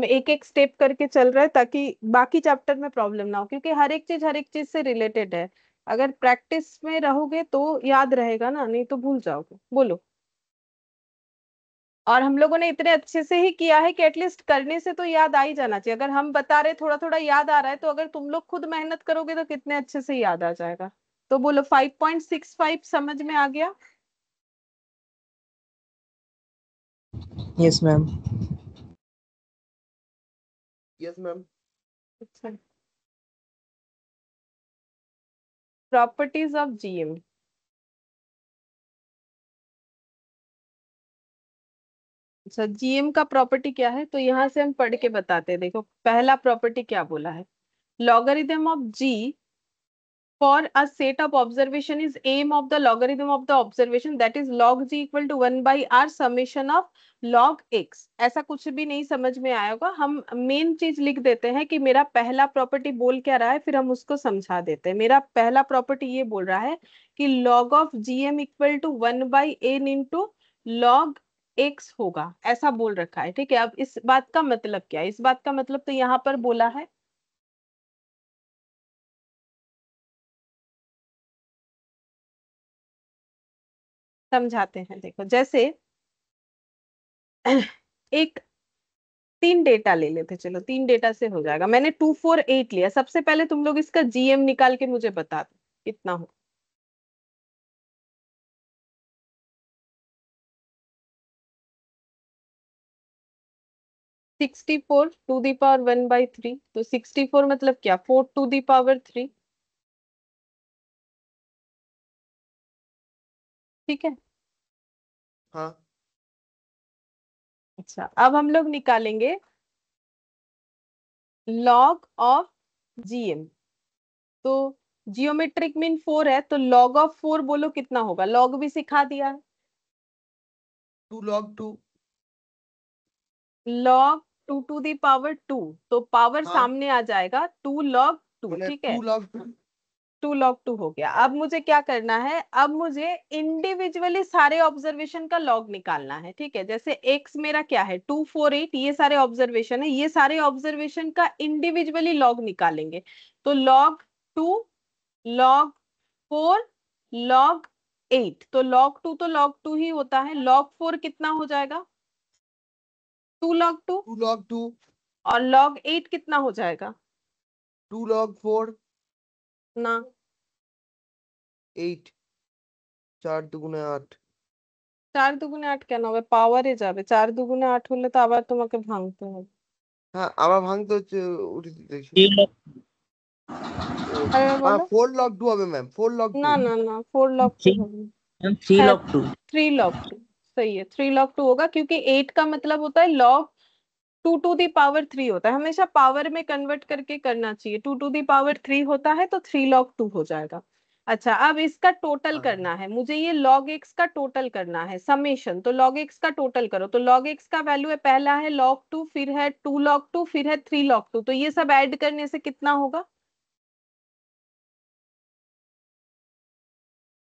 एक एक स्टेप करके चल रहा है ताकि बाकी चैप्टर में प्रॉब्लम ना हो, क्योंकि हर एक चीज से रिलेटेड है। अगर प्रैक्टिस में रहोगे तो याद रहेगा ना, नहीं तो भूल जाओगे। बोलो। और हम लोगों ने इतने अच्छे से ही किया है कि एटलीस्ट करने से तो याद आ ही जाना चाहिए। अगर हम बता रहे थोड़ा थोड़ा याद आ रहा है, तो अगर तुम लोग खुद मेहनत करोगे तो कितने अच्छे से याद आ जाएगा। तो बोलो 5.65 समझ में आ गया? Yes ma'am. Yes ma'am. अच्छा, प्रॉपर्टीज ऑफ जीएम। अच्छा जीएम का प्रॉपर्टी क्या है, तो यहाँ से हम पढ़ के बताते हैं। देखो पहला प्रॉपर्टी क्या बोला है, logarithm of G for a set of observation is aim of the logarithm of the observation, that is log g equal to 1/r summation of log x। ऐसा कुछ भी नहीं समझ में आया होगा, हम मेन चीज लिख देते हैं कि मेरा पहला प्रॉपर्टी बोल क्या रहा है, फिर हम उसको समझा देते हैं। मेरा पहला प्रॉपर्टी ये बोल रहा है कि log of gm equal to 1/n into log x होगा, ऐसा बोल रखा है। ठीक है, अब इस बात का मतलब क्या है? इस बात का मतलब तो यहाँ पर बोला है, समझाते हैं। देखो जैसे एक 3 डेटा ले लेते, चलो 3 डेटा से हो जाएगा। मैंने 2 4 8 लिया। सबसे पहले तुम लोग इसका जीएम निकाल के मुझे बता दो कितना हो। 64 टू दी पावर 1/3, तो 64 मतलब क्या, 4 टू दी पावर 3। ठीक है। हाँ अच्छा अब हम लोग निकालेंगे लॉग ऑफ जीएम। तो जियोमेट्रिक मीन 4 है, तो लॉग ऑफ 4 बोलो कितना होगा, लॉग भी सिखा दिया है। 2 log 2। Log 2 to the power 2, तो पावर हाँ सामने आ जाएगा 2 log 2। बोले ठीक 2 है, log 2। 2 log 2 हो गया। अब मुझे क्या करना है, अब मुझे इंडिविजुअली सारे ऑब्जर्वेशन का लॉग निकालना है। ठीक है, जैसे एक्स मेरा क्या है 2 4 8, ये सारे ऑब्जर्वेशन है, ये सारे ऑब्जर्वेशन का इंडिविजुअली लॉग निकालेंगे। तो log 2, log 4, log 8, तो log 2 तो log 2 ही होता है। log 4 कितना हो जाएगा, 2 log 2। 2 log 2। और log 8 कितना हो जाएगा 2 log 4। ना? 8 4 দুগুণে 8। 4 দুগুণে 8 কেন হবে, পাওয়ারে যাবে। 4 দুগুণে 8 হলে তো আবার তোমাকে ভাঙতে হবে। হ্যাঁ আবার ভাঙতে হচ্ছে উঠে দেখছি। 3 log ও আরেকবার হ্যাঁ বলো। 4 log 2 হবে ম্যাম 4 log না 2। না না, 4 log 2 3 হবে না। मैम 3 হ্যাঁ log 2। 3 log 2 सही है, 3 log 2 होगा, क्योंकि 8 का मतलब होता है log 2 टू दी पावर 3 होता है। हमेशा पावर में कन्वर्ट करके करना चाहिए। 2 टू दी पावर 3 होता है तो 3 log 2 हो जाएगा। अच्छा, अब इसका टोटल हाँ। करना है मुझे, ये log x का टोटल करना है समेशन। तो log x का टोटल करो, तो log x का वैल्यू है, पहला है log 2, फिर है 2 log 2, फिर है 3 log 2। तो ये सब ऐड करने से कितना होगा?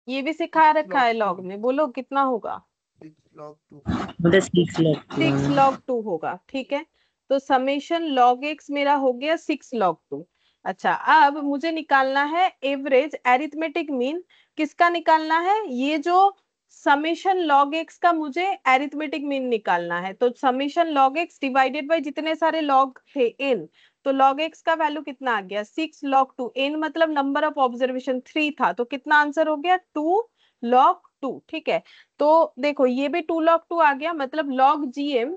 ये भी सिखा रखा है लॉग में, बोलो कितना होगा? 6 log 2। मतलब 6 लाख 6 log 2 होगा, ठीक है। तो समेशन log x मेरा हो गया 6 log 2। अच्छा, अब मुझे निकालना है एवरेज एरिथमेटिक मीन। किसका निकालना है? ये जो समेशन log x का मुझे एरिथमेटिक मीन निकालना है। तो summation log x divided by जितने सारे log थे n, तो log x का वैल्यू कितना आ गया? 6 log 2। n मतलब नंबर ऑफ ऑब्जर्वेशन 3 था, तो कितना आंसर हो गया? 2 log 2, ठीक है। तो देखो ये भी 2 log 2 आ गया, मतलब log gm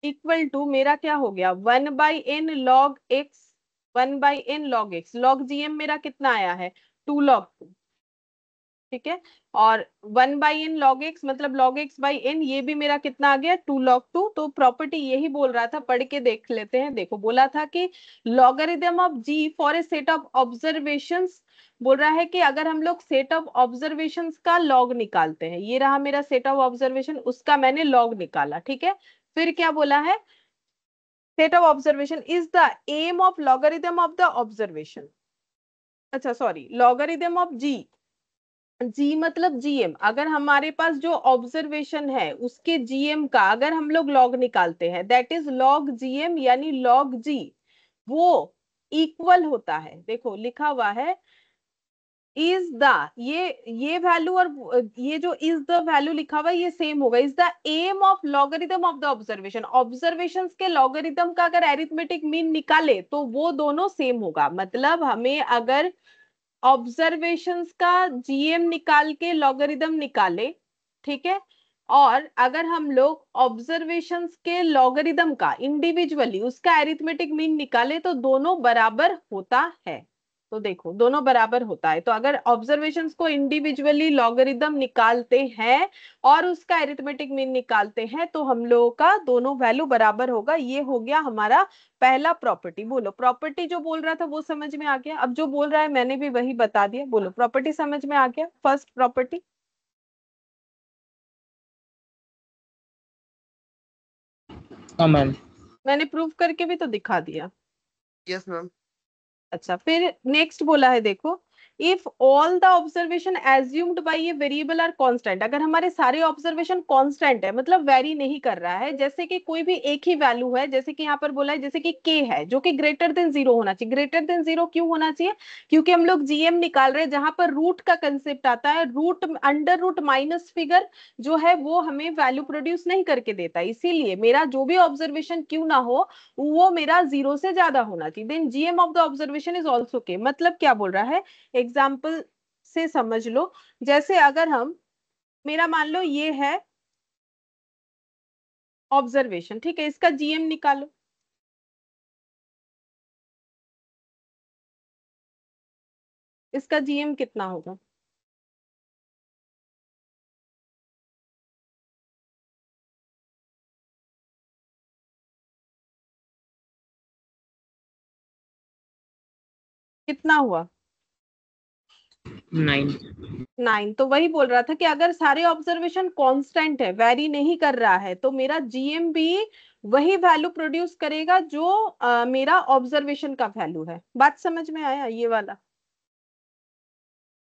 इक्वल टू मेरा क्या हो गया? 1/n log x, 1/n log x। log gm मेरा कितना आया है? 2 log 2, ठीक है। और 1/n log x मतलब log x by n, ये भी मेरा कितना आ गया? 2 log 2। तो प्रॉपर्टी यही बोल रहा था, पढ़ के देख लेते हैं। देखो बोला था कि logarithm of g for a set of observations, बोल रहा है कि अगर हम लोग सेट ऑफ ऑब्जर्वेशंस का लॉग निकालते हैं, ये रहा मेरा सेट ऑफ ऑब्जर्वेशन, उसका मैंने लॉग निकाला, ठीक है। फिर क्या बोला है? Set of observation is the M of logarithm of the observation. अच्छा sorry, logarithm of G, G मतलब जीएम। अगर हमारे पास जो ऑब्जर्वेशन है उसके जीएम का अगर हम लोग लॉग निकालते हैं, दैट इज लॉग जीएम यानी लॉग जी, वो इक्वल होता है, देखो लिखा हुआ है इज द, ये वैल्यू और ये जो इज द वैल्यू लिखा हुआ है ये सेम होगा, is the M of logarithm of the observation. Observations के लॉगरिथम का अगर एरिथमेटिक मीन निकाले तो वो दोनों सेम होगा। मतलब हमें अगर ऑब्जर्वेशंस का जीएम निकाल के लॉगरिथम निकाले, ठीक है, और अगर हम लोग ऑब्जर्वेशंस के लॉगरिथम का इंडिविजुअली उसका एरिथमेटिक मीन निकाले तो दोनों बराबर होता है। तो देखो दोनों बराबर होता है। तो अगर ऑब्जर्वेशंस को इंडिविजुअली लॉगरिथम निकालते हैं और उसका एरिथमेटिक मीन निकालते हैं तो हम लोगों का दोनों वैल्यू बराबर होगा। ये हो गया हमारा पहला प्रॉपर्टी। बोलो प्रॉपर्टी जो बोल रहा था वो समझ में आ गया? अब जो बोल रहा है मैंने भी वही बता दिया। बोलो प्रॉपर्टी समझ में आ गया? फर्स्ट प्रॉपर्टी हाँ मैम। मैंने प्रूव करके भी तो दिखा दिया। Yes ma'am. अच्छा, फिर नेक्स्ट बोला है देखो, if all the observation assumed by a variable are constant. अगर हमारे सारे ऑब्जर्वेशन कांस्टेंट है, मतलब वेरी नहीं कर रहा है, जैसे कि कोई भी एक ही वैल्यू है, जैसे कि यहाँ पर बोला है जैसे कि k है जो कि ग्रेटर देन 0 होना चाहिए। ग्रेटर देन 0 क्यों होना चाहिए? क्योंकि हम लोग जीएम निकाल रहे हैं जहां पर रूट का कंसेप्ट आता है। Root under root minus figure जो है वो हमें वैल्यू प्रोड्यूस नहीं करके देता, इसीलिए मेरा जो भी ऑब्जर्वेशन क्यों ना हो वो मेरा 0 से ज्यादा होना चाहिए। Then GM of the observation is also k. मतलब क्या बोल रहा है, एग्जाम्पल से समझ लो। जैसे अगर हम, मेरा मान लो ये है ऑब्जर्वेशन, ठीक है, इसका जीएम निकालो। इसका जीएम कितना होगा? कितना हुआ? 9। 9। तो वही बोल रहा था कि अगर सारे ऑब्जर्वेशन कांस्टेंट है, वेरी नहीं कर रहा है, तो मेरा जीएम भी वही वैल्यू प्रोड्यूस करेगा जो मेरा ऑब्जर्वेशन का वैल्यू है। बात समझ में आया ये वाला?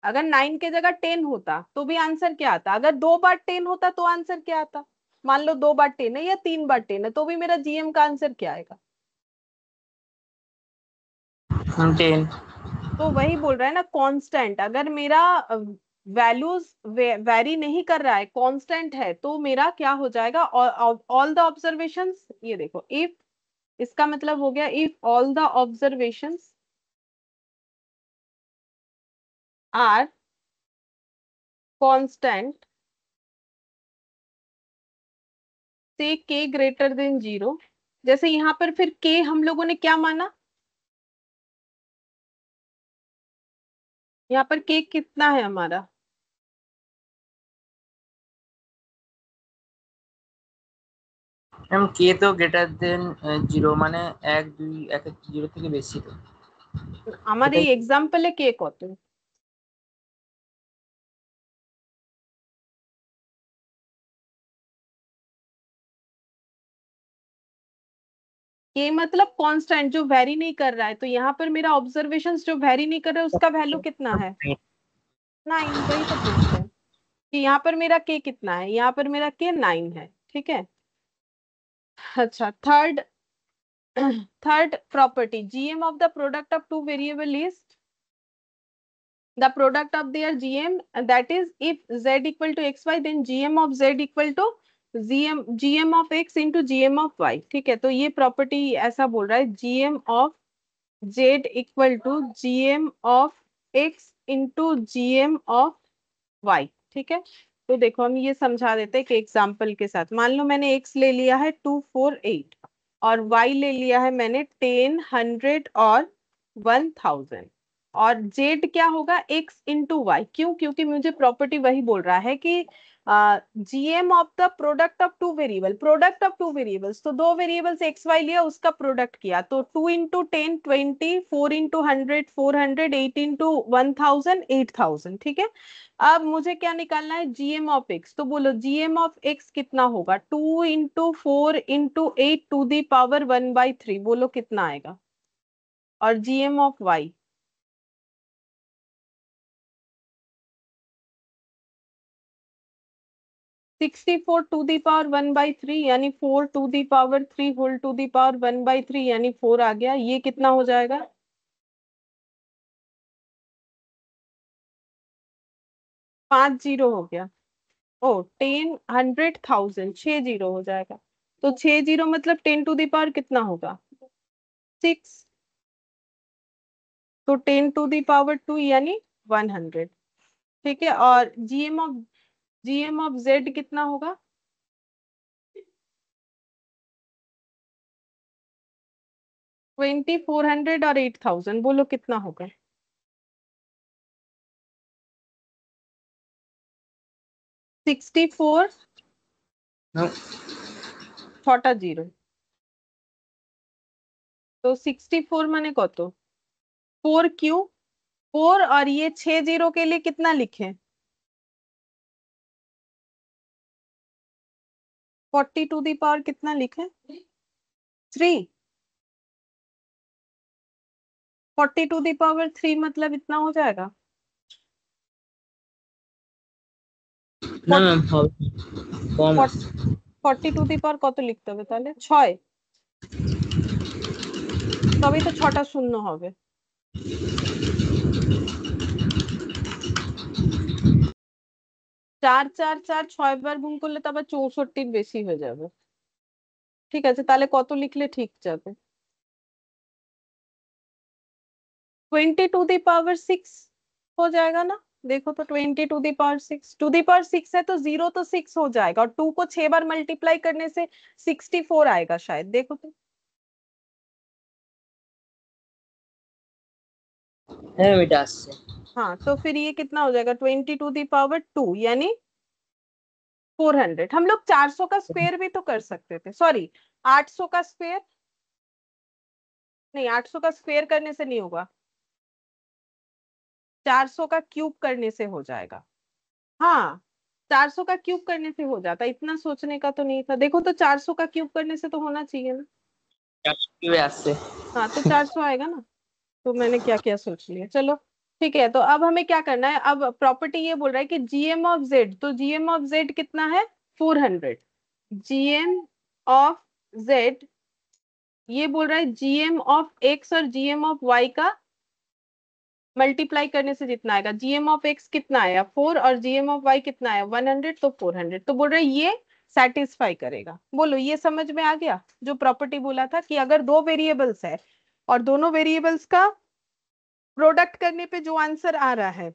अगर 9 के जगह 10 होता तो भी आंसर क्या आता? अगर 2 बार 10 होता तो आंसर क्या आता? मान लो 2 बार 10 है या 3 बार 10 है, तो भी मेरा जीएम का आंसर क्या आएगा? 10। तो वही बोल रहा है ना, कांस्टेंट। अगर मेरा वैल्यूज वेरी नहीं कर रहा है, कांस्टेंट है, तो मेरा क्या हो जाएगा? ऑल द ऑब्जर्वेशंस, ये देखो इफ, इसका मतलब हो गया if all the observations are constant से के ग्रेटर देन 0। जैसे यहाँ पर फिर के हम लोगों ने क्या माना? यहाँ पर के कितना है हमारा? मैम के तो ग्रेटर देन 0 মানে 1 2 1 0 থেকে বেশি তো। আমার এই এক্সাম্পলে কে কত? ये मतलब कांस्टेंट जो वेरी नहीं कर रहा है, तो यहाँ पर मेरा ऑब्जर्वेशंस जो वेरी नहीं कर रहा है उसका वैल्यू कितना है? 9। वही तो पूछ रहे हैं कि यहाँ पर मेरा के कितना है, यहाँ पर मेरा के 9 है, ठीक है। अच्छा, third third property, GM of the product of two variable is the product of their GM, that is if z equal to xy then GM of z equal to GM of x into GM of y, ठीक है। तो ये property ऐसा बोल रहा है GM of z equal to GM of x into GM of y, ठीक है। तो देखो हम ये समझा देते हैं कि एग्जाम्पल के साथ, मान लो मैंने x ले लिया है 248 और y ले लिया है मैंने 10, 100 और 1000, और z क्या होगा x इंटू वाई। क्यों? क्योंकि मुझे प्रॉपर्टी वही बोल रहा है कि GM of the product of two variable, product of two variables, तो दो वेरिएबल्स एक्स वाई लिया उसका प्रोडक्ट किया, तो 2 इंटू 10 20, 4 इंटू 100 400, 8 इंटू 1000 8000, ठीक है। अब मुझे क्या निकालना है? GM of x. तो बोलो जीएम ऑफ एक्स कितना होगा? 2 इंटू 4 इंटू 8 टू दी पावर 1/3, बोलो कितना आएगा? और GM of y 64 to the power 1/3 यानी 4 to the power 3 whole to the power 1/3 यानी 4 आ गया। ये कितना हो जाएगा? 5 जीरो हो गया। ओ 10, 100, 1000, 6 जीरो हो जाएगा। तो 6 जीरो मतलब 10 टू दी पावर कितना होगा? 6। तो 10 टू दी पावर 2 यानी 100, ठीक है। और जीएम ऑफ जेड कितना होगा? 2400 और 8000, बोलो कितना होगा? 64 ছটা জিরো, তো 64 মানে কত? 4 क्यू 4, और ये 6 जीरो के लिए कितना लिखे? 40 टू दी पावर कितना लिखे? 3। 40 टू दी पावर 3 मतलब इतना हो जाएगा। না ম্যাম হবে কম আসছে। 40 টু দি পাওয়ার কত লিখতে হবে তাহলে? 6, তবেই তো 6টা শূন্য হবে। 4 4 4 6 বার গুণ করলে তো আবার 64 বেশি হয়ে যাবে। ঠিক আছে, তাহলে কত লিখলে ঠিক যাবে? 20 टू दी पावर 6 हो जाएगा ना? देखो तो 20 to the power 6, to the power 6 है तो 0 तो 6 हो जाएगा, और 2 को 6 बार मल्टीप्लाई करने से 64 आएगा शायद, देखो तो। হ্যাঁ এটা আসছে। हाँ, तो फिर ये कितना हो जाएगा? 20 टू दी पावर 2 यानी 400। हम लोग 400 का स्क्वायर भी तो कर सकते थे, सॉरी 800 का स्क्वायर नहीं, 800 का स्क्वायर करने से नहीं होगा, 400 का क्यूब करने से हो जाएगा। हाँ, 400 का क्यूब करने से हो जाता, इतना सोचने का तो नहीं था। देखो तो 400 का क्यूब करने से तो होना चाहिए ना। কিভাবে আসছে? हाँ, तो 400 आएगा ना। तो मैंने क्या क्या सोच लिया, चलो ठीक है। तो अब हमें क्या करना है? अब प्रॉपर्टी ये बोल रहा है कि जीएम ऑफ जेड, तो जीएम ऑफ जेड कितना है? 400। जीएम ऑफ जेड ये बोल रहा है जीएम ऑफ एक्स और जीएम ऑफ वाई का मल्टीप्लाई करने से जितना आएगा। जीएम ऑफ एक्स कितना आया? 4, और जीएम ऑफ वाई कितना आया? 100, तो 400। तो बोल रहे ये सेटिस्फाई करेगा। बोलो ये समझ में आ गया? जो प्रॉपर्टी बोला था कि अगर दो वेरिएबल्स है और दोनों वेरिएबल्स का प्रोडक्ट करने पे जो आंसर आ रहा है,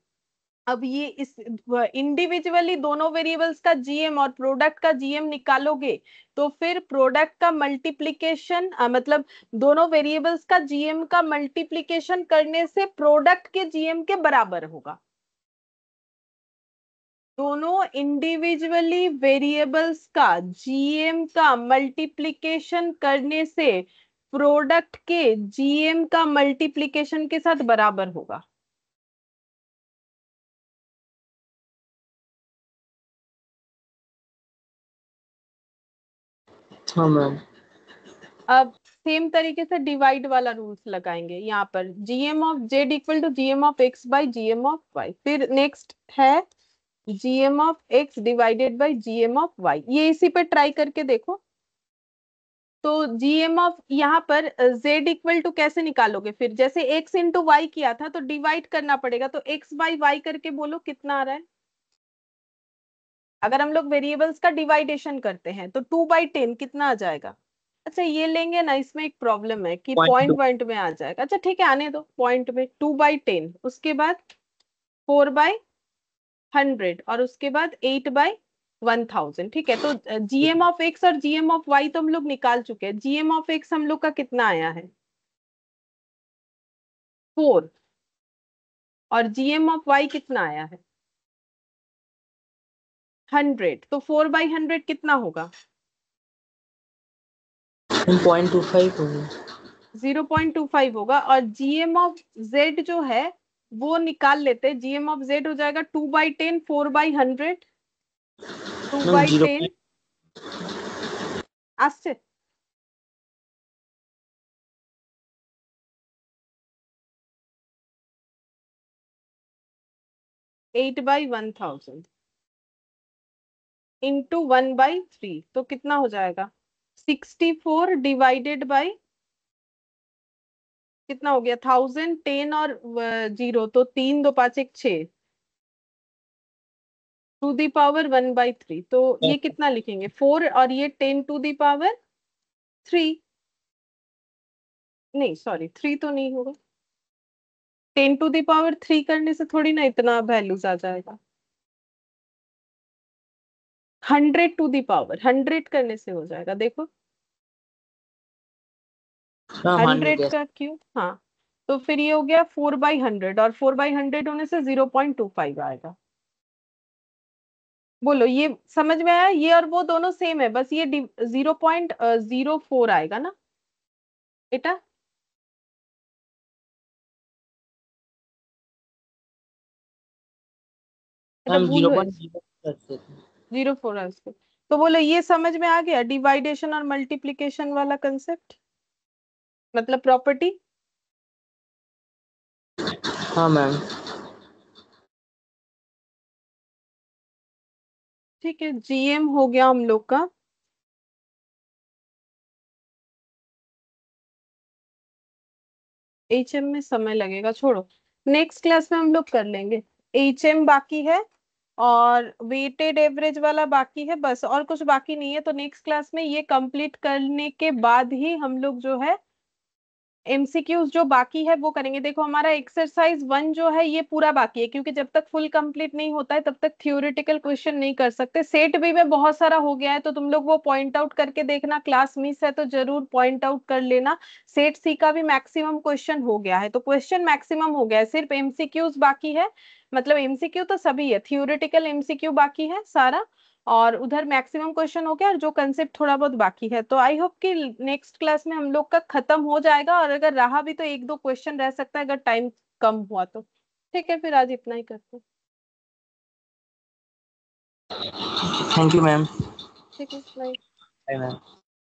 अब ये इस इंडिविजुअली दोनों वेरिएबल्स का जीएम और प्रोडक्ट का जीएम निकालोगे तो फिर प्रोडक्ट का मल्टीप्लीकेशन मतलब दोनों वेरिएबल्स का जीएम का मल्टीप्लीकेशन करने से प्रोडक्ट के जीएम के बराबर होगा। दोनों इंडिविजुअली वेरिएबल्स का जीएम का मल्टीप्लीकेशन करने से प्रोडक्ट के जीएम का मल्टीप्लीकेशन के साथ बराबर होगा। हाँ मैम। अब सेम तरीके से डिवाइड वाला रूल्स लगाएंगे यहाँ पर, GM of z equal to GM of x by GM of y. फिर नेक्स्ट है GM of x divided by GM of y. ये इसी पे ट्राई करके देखो। तो जीएम ऑफ यहाँ पर z इक्वल टू कैसे निकालोगे, फिर जैसे x इंटू वाई किया था तो डिवाइड करना पड़ेगा, तो x बाई वाई करके बोलो कितना आ रहा है। अगर हम लोग वेरिएबल्स का डिवाइडेशन करते हैं तो 2/10 कितना आ जाएगा। अच्छा ये लेंगे ना, इसमें एक प्रॉब्लम है कि पॉइंट पॉइंट में आ जाएगा। अच्छा ठीक है आने दो, पॉइंट में 2/10, उसके बाद 4/100 और उसके बाद 8/1000। ठीक है, तो जीएम ऑफ एक्स और जीएम ऑफ वाई तो हम लोग निकाल चुके हैं। जीएम ऑफ एक्स हम लोग का कितना आया है 4, और जीएम ऑफ वाई कितना आया है 100। तो 4/100 कितना होगा 0.25 होगा। 0.25 होगा। और जीएम ऑफ जेड जो है वो निकाल लेते हैं। जीएम ऑफ जेड हो जाएगा 2/10, 4/100, टू मैम बाई 0. टेन আসছে 8/1000 इंटू 1/3, तो कितना हो जाएगा 64 डिवाइडेड बाई कितना हो गया 1000, 10 और 0, तो 3 2 5 1 6 टू दी पावर 1/3। तो ये कितना लिखेंगे 4, और ये 10 टू दी पावर 3, नहीं सॉरी 3 तो नहीं होगा। 10 टू दी पावर 3 करने से थोड़ी ना इतना वैल्यूज आ जाएगा। 100 टू दी पावर 100 करने से हो जाएगा, देखो हाँ 100 100. का क्यूब। हाँ, तो फिर ये हो गया 4/100, और 4/100 होने से 0.25 आएगा। बोलो ये समझ में आया। ये और वो दोनों सेम है, बस ये 0.04 आएगा ना बेटा। बेटा मैम भूल हुए 0.0 करते थे। 0.4 है उसको। तो बोलो ये समझ में आ गया डिवाइडेशन और मल्टीप्लीकेशन वाला कंसेप्ट, मतलब प्रॉपर्टी। हाँ मैम। ठीक है, जीएम हो गया हम लोग का। एचएम में समय लगेगा, छोड़ो, नेक्स्ट क्लास में हम लोग कर लेंगे। एचएम बाकी है और वेटेड एवरेज वाला बाकी है, बस और कुछ बाकी नहीं है। तो नेक्स्ट क्लास में ये कंप्लीट करने के बाद ही हम लोग जो है एमसीक्यूज जो बाकी है वो करेंगे। देखो हमारा एक्सरसाइज 1 जो है ये पूरा बाकी है, क्योंकि जब तक फुल कंप्लीट नहीं होता है तब तक थ्योरेटिकल क्वेश्चन नहीं कर सकते। सेट बी में बहुत सारा हो गया है, तो तुम लोग वो पॉइंट आउट करके देखना। क्लास मिस है तो जरूर पॉइंट आउट कर लेना। सेट सी का भी मैक्सिमम क्वेश्चन हो गया है, तो क्वेश्चन मैक्सिमम हो गया है, सिर्फ एमसीक्यूज बाकी है। मतलब एमसीक्यू तो सभी है, थ्योरेटिकल एमसीक्यू बाकी है सारा, और उधर मैक्सिमम क्वेश्चन हो गया, और जो कंसेप्ट थोड़ा बहुत बाकी है। तो आई होप कि नेक्स्ट क्लास में हम लोग का खत्म हो जाएगा, और अगर रहा भी तो एक दो क्वेश्चन रह सकता है अगर टाइम कम हुआ तो। ठीक है, फिर आज इतना ही करते हैं। Thank you ma'am. ठीक है, बाय। Bye ma'am.